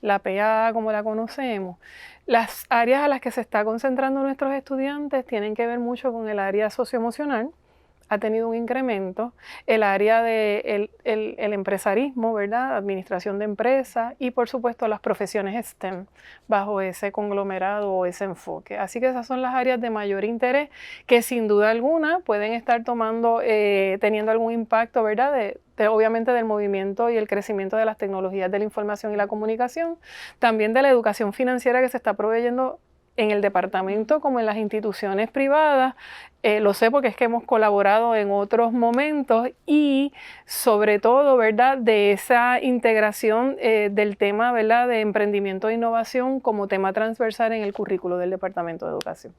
la PAA como la conocemos, las áreas a las que se está concentrando nuestros estudiantes tienen que ver mucho con el área socioemocional. Ha tenido un incremento, el área del el empresarismo, ¿verdad? Administración de empresas y por supuesto las profesiones STEM bajo ese conglomerado o ese enfoque. Así que esas son las áreas de mayor interés que sin duda alguna pueden estar teniendo algún impacto, ¿verdad? Obviamente del movimiento y el crecimiento de las tecnologías de la información y la comunicación, también de la educación financiera que se está proveyendo en el departamento como en las instituciones privadas. Lo sé porque es que hemos colaborado en otros momentos y sobre todo, ¿verdad?, de esa integración del tema, ¿verdad?, de emprendimiento e innovación como tema transversal en el currículo del Departamento de Educación.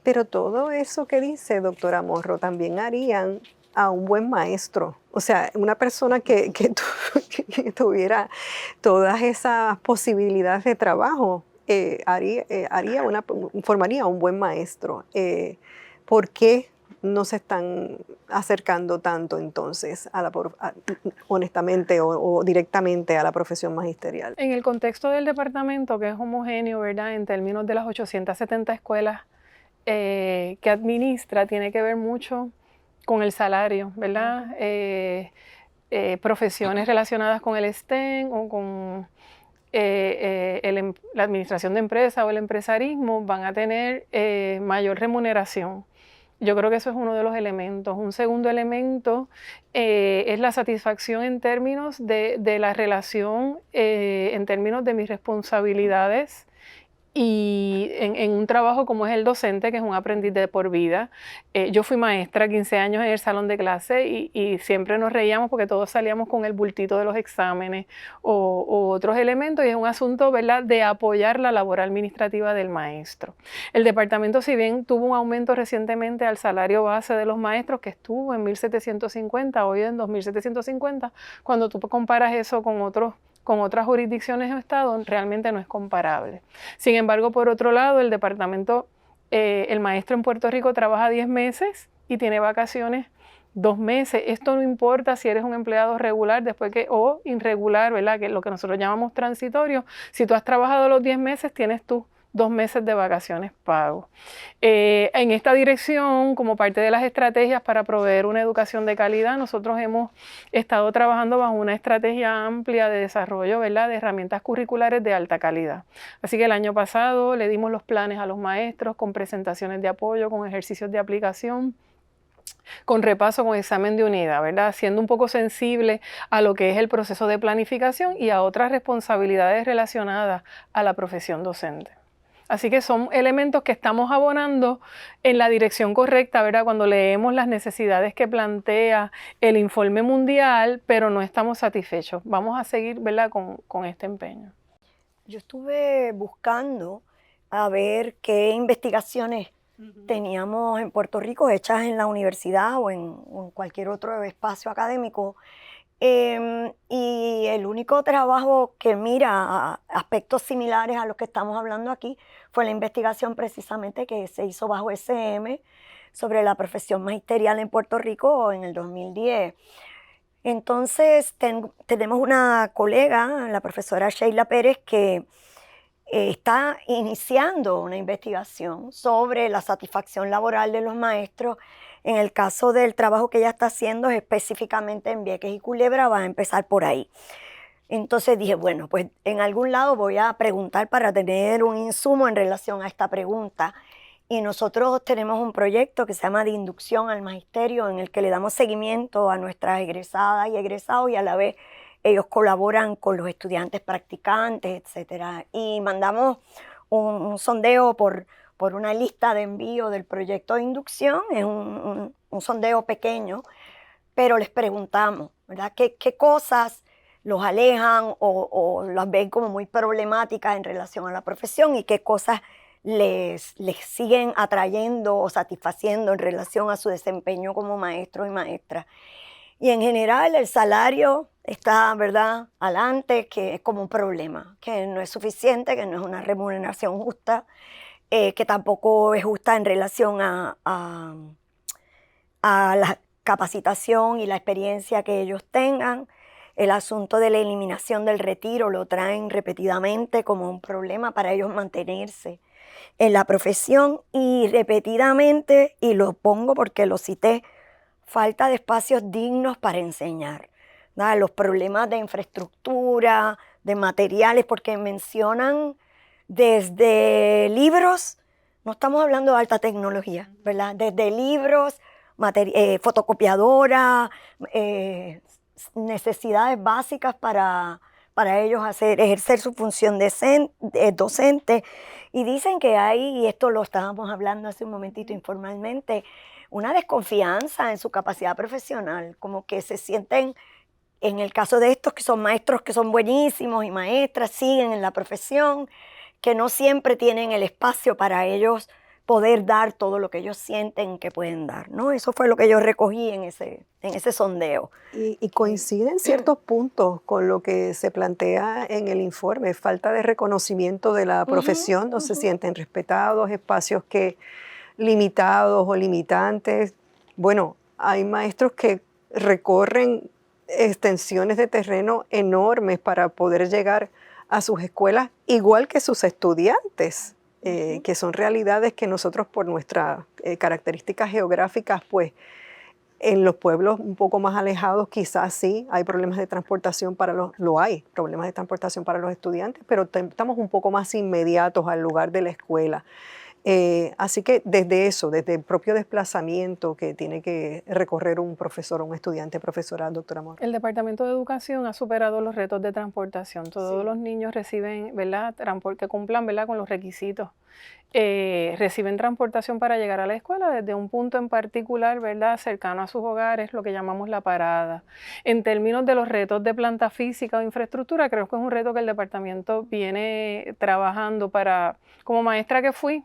Pero todo eso que dice, doctora Morro, también harían a un buen maestro. O sea, una persona que tuviera todas esas posibilidades de trabajo, formaría un buen maestro. ¿Por qué no se están acercando tanto entonces, honestamente o directamente a la profesión magisterial? En el contexto del departamento, que es homogéneo, ¿verdad?, en términos de las 870 escuelas que administra, tiene que ver mucho con el salario, ¿verdad? Profesiones relacionadas con el STEM o con la administración de empresas o el empresarismo van a tener mayor remuneración. Yo creo que eso es uno de los elementos. Un segundo elemento es la satisfacción en términos de la relación, en términos de mis responsabilidades y en un trabajo como es el docente, que es un aprendiz de por vida. Yo fui maestra 15 años en el salón de clase y siempre nos reíamos porque todos salíamos con el bultito de los exámenes o otros elementos, y es un asunto, ¿verdad?, de apoyar la labor administrativa del maestro. El departamento, si bien tuvo un aumento recientemente al salario base de los maestros, que estuvo en 1.750, hoy en 2.750, cuando tú comparas eso con otras jurisdicciones o estados, realmente no es comparable. Sin embargo, por otro lado, el departamento, el maestro en Puerto Rico trabaja 10 meses y tiene vacaciones 2 meses. Esto no importa si eres un empleado regular o irregular, ¿verdad?, que es lo que nosotros llamamos transitorio. Si tú has trabajado los 10 meses, tienes tú 2 meses de vacaciones pagos. En esta dirección, como parte de las estrategias para proveer una educación de calidad, nosotros hemos estado trabajando bajo una estrategia amplia de desarrollo, ¿verdad?, de herramientas curriculares de alta calidad. Así que el año pasado le dimos los planes a los maestros con presentaciones de apoyo, con ejercicios de aplicación, con repaso, con examen de unidad, ¿verdad?, siendo un poco sensible a lo que es el proceso de planificación y a otras responsabilidades relacionadas a la profesión docente. Así que son elementos que estamos abonando en la dirección correcta, ¿verdad?, cuando leemos las necesidades que plantea el informe mundial, pero no estamos satisfechos. Vamos a seguir, ¿verdad?, con este empeño. Yo estuve buscando a ver qué investigaciones teníamos en Puerto Rico hechas en la universidad o en cualquier otro espacio académico. Y el único trabajo que mira aspectos similares a los que estamos hablando aquí fue la investigación precisamente que se hizo bajo SM sobre la profesión magisterial en Puerto Rico en el 2010. Entonces tenemos una colega, la profesora Sheila Pérez, que está iniciando una investigación sobre la satisfacción laboral de los maestros. En el caso del trabajo que ella está haciendo, específicamente en Vieques y Culebra, va a empezar por ahí. Entonces dije, bueno, pues en algún lado voy a preguntar para tener un insumo en relación a esta pregunta. Y nosotros tenemos un proyecto que se llama de inducción al magisterio, en el que le damos seguimiento a nuestras egresadas y egresados, y a la vez ellos colaboran con los estudiantes practicantes, etc. Y mandamos un sondeo por una lista de envío del proyecto de inducción. Es un sondeo pequeño, pero les preguntamos, ¿verdad?, qué cosas los alejan o las ven como muy problemáticas en relación a la profesión y qué cosas les siguen atrayendo o satisfaciendo en relación a su desempeño como maestro y maestra. Y en general el salario está, ¿verdad?, adelante, que es como un problema, que no es suficiente, que no es una remuneración justa, que tampoco es justa en relación a la capacitación y la experiencia que ellos tengan. El asunto de la eliminación del retiro lo traen repetidamente como un problema para ellos mantenerse en la profesión y repetidamente, y lo pongo porque lo cité, falta de espacios dignos para enseñar, ¿verdad? Los problemas de infraestructura, de materiales, porque mencionan desde libros, no estamos hablando de alta tecnología, ¿verdad? Desde libros, fotocopiadora, necesidades básicas para ellos ejercer su función docente. Y dicen que hay, y esto lo estábamos hablando hace un momentito informalmente, una desconfianza en su capacidad profesional, como que se sienten, en el caso de estos que son maestros que son buenísimos y maestras, siguen en la profesión, que no siempre tienen el espacio para ellos poder dar todo lo que ellos sienten que pueden dar, ¿no? Eso fue lo que yo recogí en ese sondeo. Y coinciden ciertos puntos con lo que se plantea en el informe, falta de reconocimiento de la profesión, no se sienten respetados, espacios limitados o limitantes. Bueno, hay maestros que recorren extensiones de terreno enormes para poder llegar a sus escuelas, igual que sus estudiantes. Que son realidades que nosotros por nuestras características geográficas, pues en los pueblos un poco más alejados quizás sí hay problemas de transportación problemas de transportación para los estudiantes, pero estamos un poco más inmediatos al lugar de la escuela. Así que desde el propio desplazamiento que tiene que recorrer un profesor o un estudiante, profesora, doctora Amor. El Departamento de Educación ha superado los retos de transportación. Todos los niños reciben, ¿verdad?, que cumplan, ¿verdad?, con los requisitos. Reciben transportación para llegar a la escuela desde un punto en particular, ¿verdad?, cercano a sus hogares, lo que llamamos la parada. En términos de los retos de planta física o infraestructura, creo que es un reto que el departamento viene trabajando como maestra que fui.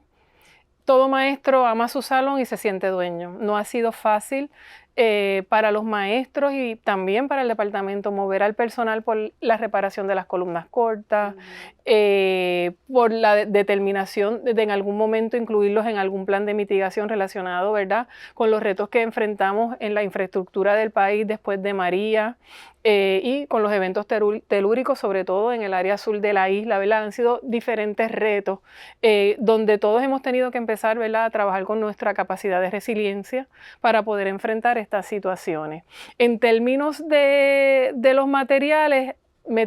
Todo maestro ama su salón y se siente dueño. No ha sido fácil para los maestros y también para el departamento mover al personal por la reparación de las columnas cortas, por la determinación de en algún momento incluirlos en algún plan de mitigación relacionado, ¿verdad?, con los retos que enfrentamos en la infraestructura del país después de María, y con los eventos telúricos, sobre todo en el área sur de la isla, ¿verdad? Han sido diferentes retos donde todos hemos tenido que empezar, ¿verdad?, a trabajar con nuestra capacidad de resiliencia para poder enfrentar estas situaciones. En términos de los materiales,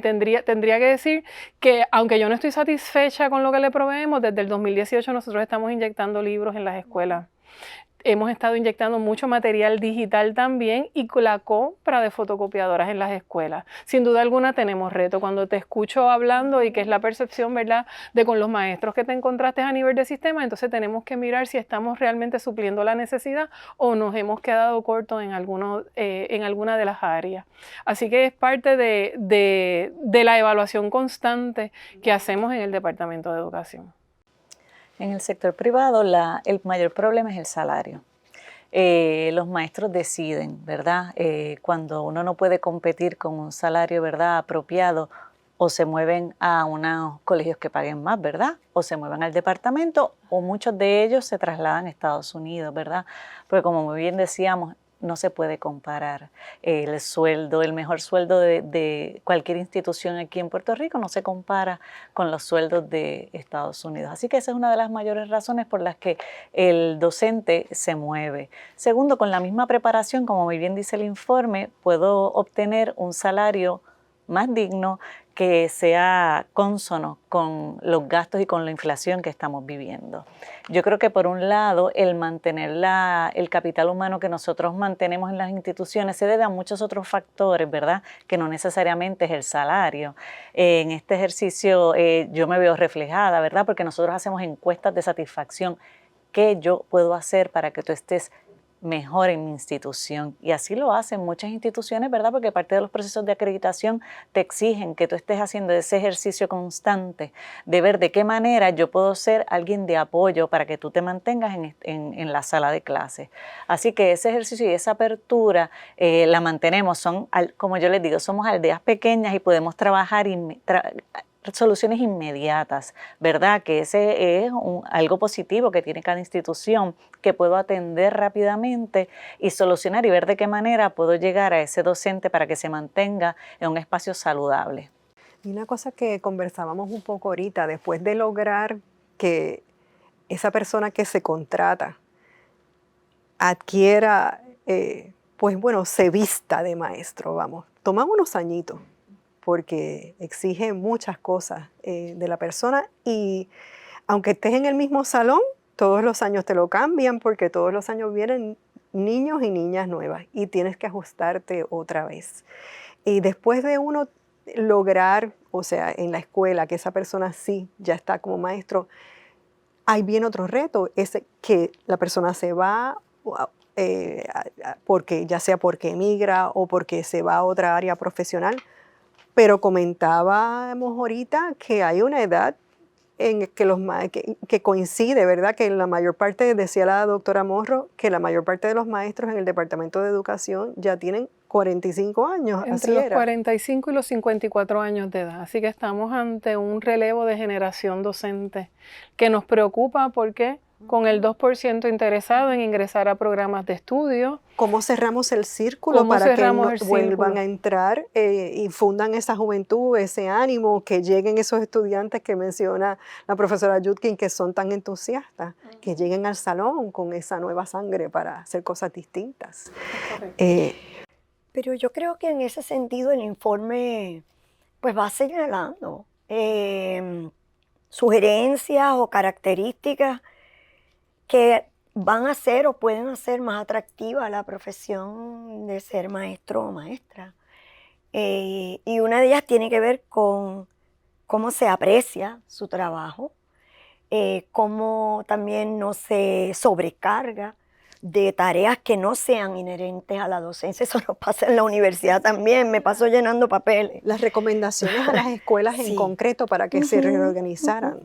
tendría que decir que aunque yo no estoy satisfecha con lo que le proveemos, desde el 2018 nosotros estamos inyectando libros en las escuelas. Hemos estado inyectando mucho material digital también y la compra de fotocopiadoras en las escuelas. Sin duda alguna tenemos reto. Cuando te escucho hablando y que es la percepción, ¿verdad?, de con los maestros que te encontraste a nivel de sistema, entonces tenemos que mirar si estamos realmente supliendo la necesidad o nos hemos quedado cortos en alguna de las áreas. Así que es parte de la evaluación constante que hacemos en el Departamento de Educación. En el sector privado el mayor problema es el salario. Los maestros deciden, ¿verdad? Cuando uno no puede competir con un salario, ¿verdad?, apropiado, o se mueven a unos colegios que paguen más, ¿verdad?, o se mueven al departamento, o muchos de ellos se trasladan a Estados Unidos, ¿verdad? Porque como muy bien decíamos, no se puede comparar el mejor sueldo de cualquier institución aquí en Puerto Rico no se compara con los sueldos de Estados Unidos. Así que esa es una de las mayores razones por las que el docente se mueve. Segundo, con la misma preparación, como muy bien dice el informe, puedo obtener un salario más digno que sea cónsono con los gastos y con la inflación que estamos viviendo. Yo creo que por un lado el mantener el capital humano que nosotros mantenemos en las instituciones se debe a muchos otros factores, ¿verdad?, que no necesariamente es el salario. En este ejercicio yo me veo reflejada, ¿verdad?, porque nosotros hacemos encuestas de satisfacción. ¿Qué yo puedo hacer para que tú estés mejor en mi institución. Y así lo hacen muchas instituciones, ¿verdad? Porque parte de los procesos de acreditación te exigen que tú estés haciendo ese ejercicio constante de ver de qué manera yo puedo ser alguien de apoyo para que tú te mantengas en la sala de clases. Así que ese ejercicio y esa apertura la mantenemos. Como yo les digo, somos aldeas pequeñas y podemos trabajar soluciones inmediatas, ¿verdad? Que ese es algo positivo que tiene cada institución, que puedo atender rápidamente y solucionar y ver de qué manera puedo llegar a ese docente para que se mantenga en un espacio saludable. Y una cosa que conversábamos un poco ahorita, después de lograr que esa persona que se contrata adquiera, pues bueno, se vista de maestro, vamos, toma unos añitos, porque exige muchas cosas de la persona y aunque estés en el mismo salón, todos los años te lo cambian porque todos los años vienen niños y niñas nuevas y tienes que ajustarte otra vez. Y después de uno lograr, o sea, en la escuela, que esa persona sí ya está como maestro, ahí viene otro reto, es que la persona se va porque, ya sea porque emigra o porque se va a otra área profesional. Pero comentábamos ahorita que hay una edad en que coincide, ¿verdad? Que la mayor parte, decía la doctora Morro, que la mayor parte de los maestros en el Departamento de Educación ya tienen 45 años. Entre los 45 y los 54 años de edad. Así que estamos ante un relevo de generación docente que nos preocupa porque con el 2% interesado en ingresar a programas de estudio. ¿Cómo cerramos el círculo para que no vuelvan a entrar y fundan esa juventud, ese ánimo, que lleguen esos estudiantes que menciona la profesora Judkin, que son tan entusiastas, que lleguen al salón con esa nueva sangre para hacer cosas distintas? Pero yo creo que en ese sentido el informe pues va señalando sugerencias o características que van a hacer o pueden hacer más atractiva la profesión de ser maestro o maestra. Y una de ellas tiene que ver con cómo se aprecia su trabajo, cómo también no se sobrecarga de tareas que no sean inherentes a la docencia. Eso nos pasa en la universidad también, me paso llenando papeles. Las recomendaciones a las escuelas en concreto para que se reorganizaran.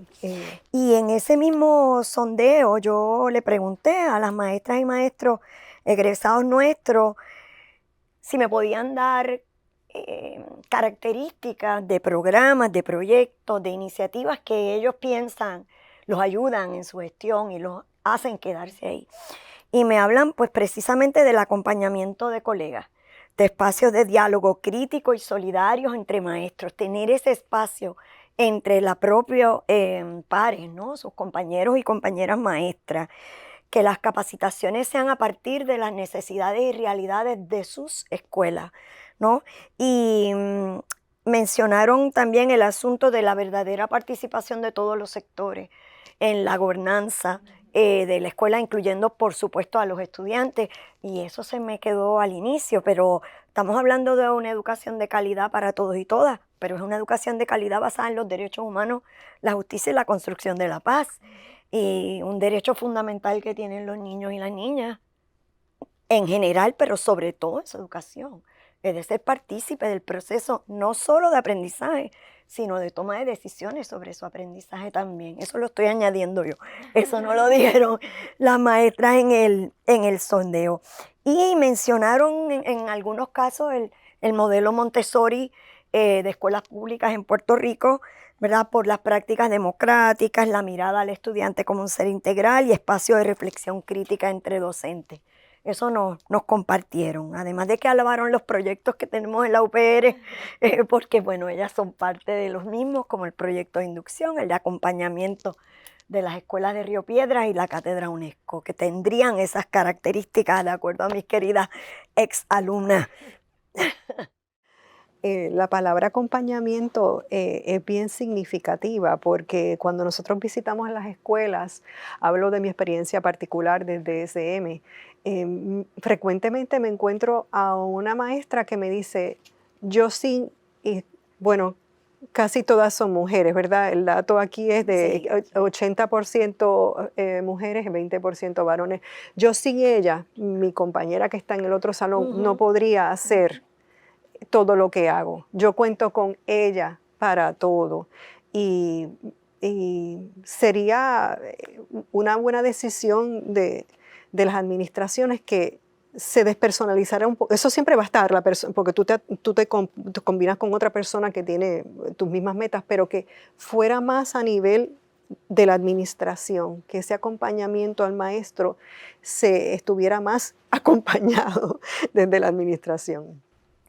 Y en ese mismo sondeo yo le pregunté a las maestras y maestros egresados nuestros si me podían dar características de programas, de proyectos, de iniciativas que ellos piensan los ayudan en su gestión y los hacen quedarse ahí. Y me hablan pues precisamente del acompañamiento de colegas, de espacios de diálogo crítico y solidarios entre maestros, tener ese espacio entre la propia pares, ¿no? Sus compañeros y compañeras maestras, que las capacitaciones sean a partir de las necesidades y realidades de sus escuelas, ¿no? Y mencionaron también el asunto de la verdadera participación de todos los sectores en la gobernanza de la escuela, incluyendo por supuesto a los estudiantes, y eso se me quedó al inicio, pero estamos hablando de una educación de calidad para todos y todas, pero es una educación de calidad basada en los derechos humanos, la justicia y la construcción de la paz, y un derecho fundamental que tienen los niños y las niñas en general, pero sobre todo en su educación, es de ser partícipe del proceso no solo de aprendizaje, sino de toma de decisiones sobre su aprendizaje también. Eso lo estoy añadiendo yo. Eso no lo dijeron las maestras en el sondeo. Y mencionaron en algunos casos el modelo Montessori de escuelas públicas en Puerto Rico, ¿verdad? Por las prácticas democráticas, la mirada al estudiante como un ser integral y espacio de reflexión crítica entre docentes. Eso nos compartieron, además de que alabaron los proyectos que tenemos en la UPR, porque bueno, ellas son parte de los mismos, como el proyecto de inducción, el de acompañamiento de las escuelas de Río Piedras y la cátedra UNESCO, que tendrían esas características de acuerdo a mis queridas exalumnas. La palabra acompañamiento es bien significativa porque cuando nosotros visitamos las escuelas, hablo de mi experiencia particular desde SM, frecuentemente me encuentro a una maestra que me dice, yo sí, y bueno, Casi todas son mujeres, ¿verdad? El dato aquí es de Sí. 80% mujeres y 20% varones. Yo sin ella, mi compañera que está en el otro salón, no podría hacer todo lo que hago. Yo cuento con ella para todo. Y, y sería una buena decisión de las administraciones que se despersonalizara un poco. Eso siempre va a estar, porque tú te combinas con otra persona que tiene tus mismas metas, pero que fuera más a nivel de la administración, que ese acompañamiento al maestro se estuviera más acompañado desde la administración.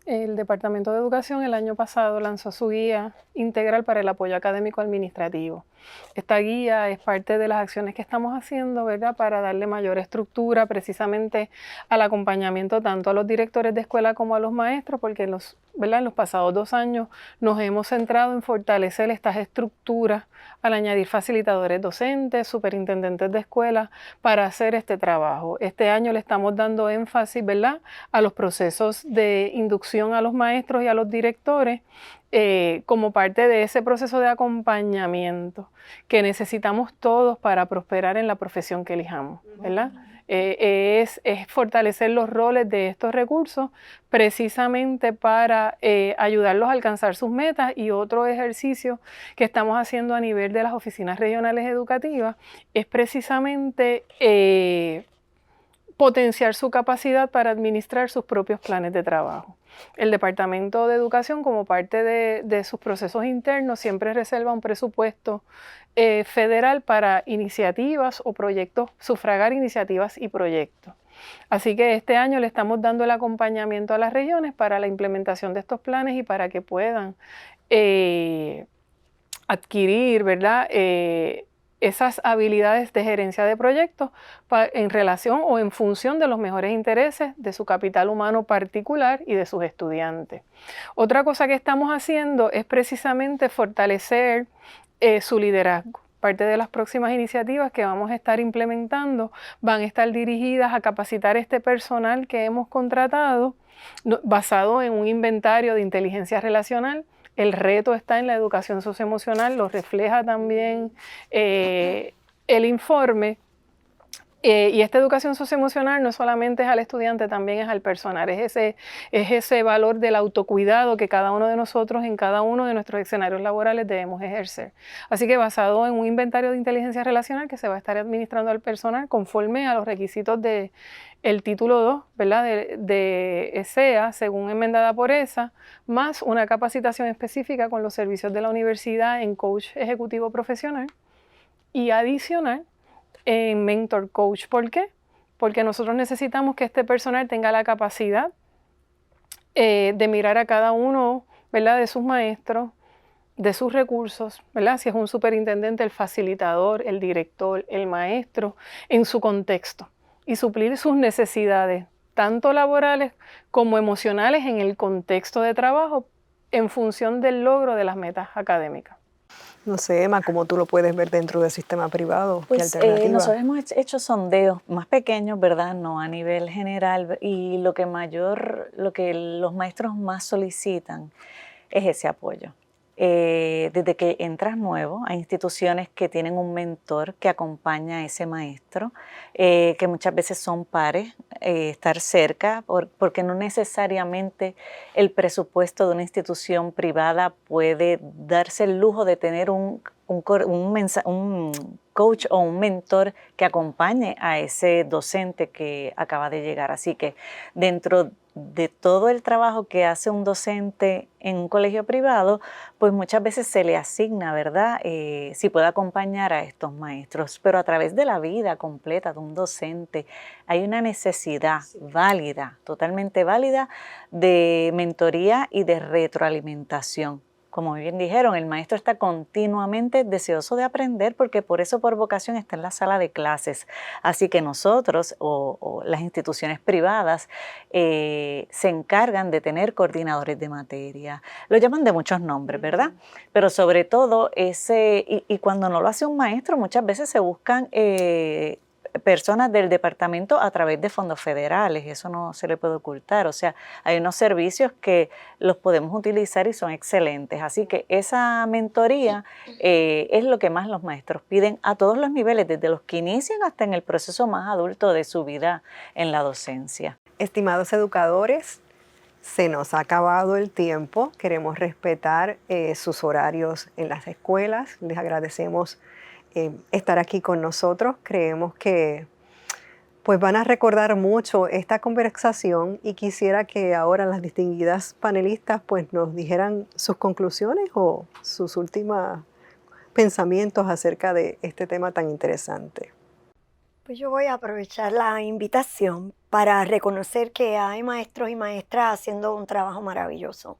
El Departamento de Educación el año pasado lanzó su guía integral para el apoyo académico administrativo. Esta guía es parte de las acciones que estamos haciendo, ¿verdad?, para darle mayor estructura precisamente al acompañamiento tanto a los directores de escuela como a los maestros, porque en los pasados 2 años nos hemos centrado en fortalecer estas estructuras al añadir facilitadores docentes, superintendentes de escuela para hacer este trabajo. Este año le estamos dando énfasis, ¿verdad?, a los procesos de inducción a los maestros y a los directores como parte de ese proceso de acompañamiento que necesitamos todos para prosperar en la profesión que elijamos, ¿verdad? Es fortalecer los roles de estos recursos precisamente para ayudarlos a alcanzar sus metas. Y otro ejercicio que estamos haciendo a nivel de las oficinas regionales educativas es precisamente potenciar su capacidad para administrar sus propios planes de trabajo. El Departamento de Educación, como parte de sus procesos internos, siempre reserva un presupuesto federal para iniciativas o proyectos, sufragar iniciativas y proyectos. Así que este año le estamos dando el acompañamiento a las regiones para la implementación de estos planes y para que puedan adquirir, ¿verdad?, esas habilidades de gerencia de proyectos en relación o en función de los mejores intereses de su capital humano particular y de sus estudiantes. Otra cosa que estamos haciendo es precisamente fortalecer su liderazgo. Parte de las próximas iniciativas que vamos a estar implementando van a estar dirigidas a capacitar este personal que hemos contratado basado en un inventario de inteligencia relacional. El reto está en la educación socioemocional, lo refleja también el informe. Y esta educación socioemocional no solamente es al estudiante, también es al personal. Es ese valor del autocuidado que cada uno de nosotros en cada uno de nuestros escenarios laborales debemos ejercer. Así que basado en un inventario de inteligencia relacional que se va a estar administrando al personal conforme a los requisitos del título 2, ¿verdad?, de ESEA, según enmendada por ESA, más una capacitación específica con los servicios de la universidad en coach ejecutivo profesional y adicional en mentor coach. ¿Por qué? Porque nosotros necesitamos que este personal tenga la capacidad de mirar a cada uno, ¿verdad?, de sus maestros, de sus recursos, ¿verdad?, si es un superintendente, el facilitador, el director, el maestro, en su contexto y suplir sus necesidades, tanto laborales como emocionales en el contexto de trabajo en función del logro de las metas académicas. No sé, Emma, ¿cómo tú lo puedes ver dentro del sistema privado? ¿Qué Pues alternativa? nosotros hemos hecho sondeos más pequeños, ¿verdad? No a nivel general, y lo que los maestros más solicitan es ese apoyo. Desde que entras nuevo, hay instituciones que tienen un mentor que acompaña a ese maestro, que muchas veces son pares, estar cerca, porque no necesariamente el presupuesto de una institución privada puede darse el lujo de tener un coach o un mentor que acompañe a ese docente que acaba de llegar. Así que dentro de todo el trabajo que hace un docente en un colegio privado, pues muchas veces se le asigna, ¿verdad?, si puede acompañar a estos maestros, pero a través de la vida completa de un docente hay una necesidad válida, totalmente válida, de mentoría y de retroalimentación. Como bien dijeron, el maestro está continuamente deseoso de aprender porque por eso por vocación está en la sala de clases. Así que nosotros o las instituciones privadas se encargan de tener coordinadores de materia. Lo llaman de muchos nombres, ¿verdad? Pero sobre todo y cuando no lo hace un maestro, muchas veces se buscan personas del departamento a través de fondos federales, eso no se le puede ocultar. O sea, hay unos servicios que los podemos utilizar y son excelentes. Así que esa mentoría es lo que más los maestros piden a todos los niveles, desde los que inician hasta en el proceso más adulto de su vida en la docencia. Estimados educadores, se nos ha acabado el tiempo. Queremos respetar sus horarios en las escuelas. Les agradecemos estar aquí con nosotros. Creemos que pues van a recordar mucho esta conversación y quisiera que ahora las distinguidas panelistas pues nos dijeran sus conclusiones o sus últimos pensamientos acerca de este tema tan interesante. Pues yo voy a aprovechar la invitación para reconocer que hay maestros y maestras haciendo un trabajo maravilloso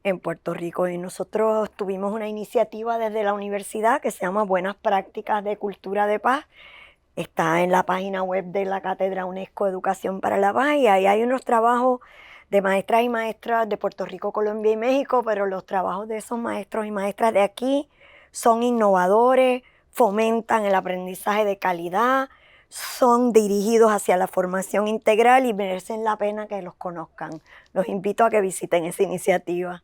en Puerto Rico, y nosotros tuvimos una iniciativa desde la universidad que se llama Buenas Prácticas de Cultura de Paz. Está en la página web de la Cátedra UNESCO Educación para la Paz, y ahí hay unos trabajos de maestras y maestras de Puerto Rico, Colombia y México, pero los trabajos de esos maestros y maestras de aquí son innovadores, fomentan el aprendizaje de calidad, son dirigidos hacia la formación integral y merecen la pena que los conozcan. Los invito a que visiten esa iniciativa.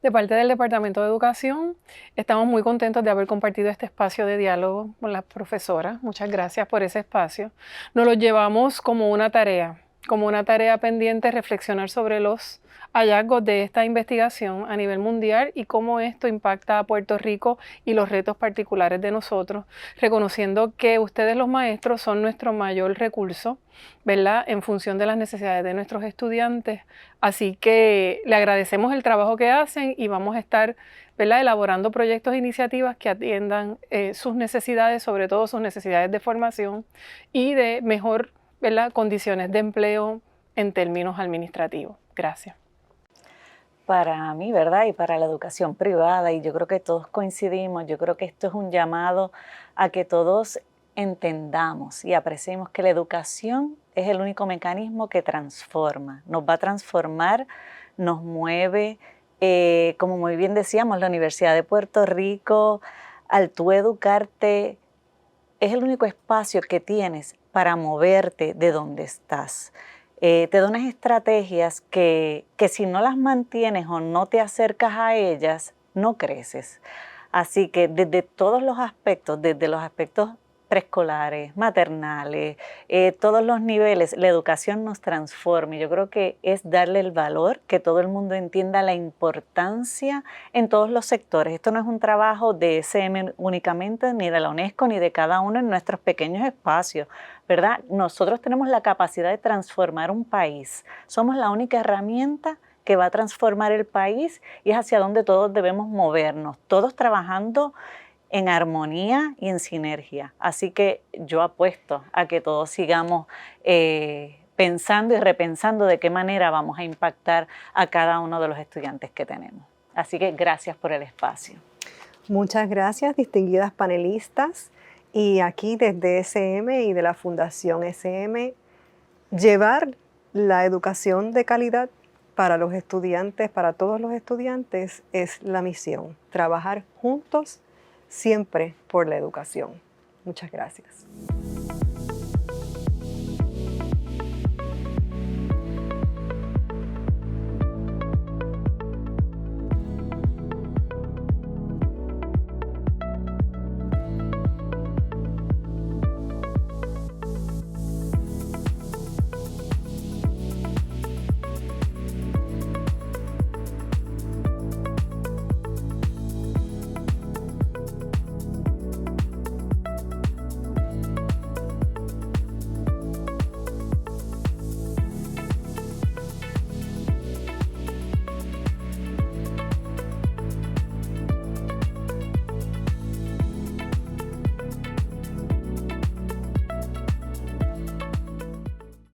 De parte del Departamento de Educación, estamos muy contentos de haber compartido este espacio de diálogo con las profesoras. Muchas gracias por ese espacio. Nos lo llevamos como una tarea pendiente, reflexionar sobre los hallazgos de esta investigación a nivel mundial y cómo esto impacta a Puerto Rico y los retos particulares de nosotros, reconociendo que ustedes los maestros son nuestro mayor recurso, ¿verdad?, en función de las necesidades de nuestros estudiantes. Así que le agradecemos el trabajo que hacen y vamos a estar, ¿verdad?, elaborando proyectos e iniciativas que atiendan sus necesidades, sobre todo sus necesidades de formación y de mejor, ¿verdad?, condiciones de empleo en términos administrativos. Gracias. Para mí, ¿verdad? Y para la educación privada, y yo creo que todos coincidimos, yo creo que esto es un llamado a que todos entendamos y apreciemos que la educación es el único mecanismo que transforma, nos va a transformar, nos mueve, como muy bien decíamos, la Universidad de Puerto Rico, al tú educarte, es el único espacio que tienes para moverte de donde estás. Te da unas estrategias que si no las mantienes o no te acercas a ellas, no creces. Así que desde todos los aspectos, desde los aspectos preescolares, maternales, todos los niveles, la educación nos transforma. Y yo creo que es darle el valor, que todo el mundo entienda la importancia en todos los sectores. Esto no es un trabajo de SM únicamente, ni de la UNESCO, ni de cada uno en nuestros pequeños espacios, ¿verdad? Nosotros tenemos la capacidad de transformar un país. Somos la única herramienta que va a transformar el país y es hacia donde todos debemos movernos, todos trabajando en armonía y en sinergia. Así que yo apuesto a que todos sigamos pensando y repensando de qué manera vamos a impactar a cada uno de los estudiantes que tenemos. Así que gracias por el espacio. Muchas gracias, distinguidas panelistas. Y aquí desde SM y de la Fundación SM, llevar la educación de calidad para los estudiantes, para todos los estudiantes, es la misión. Trabajar juntos siempre por la educación. Muchas gracias.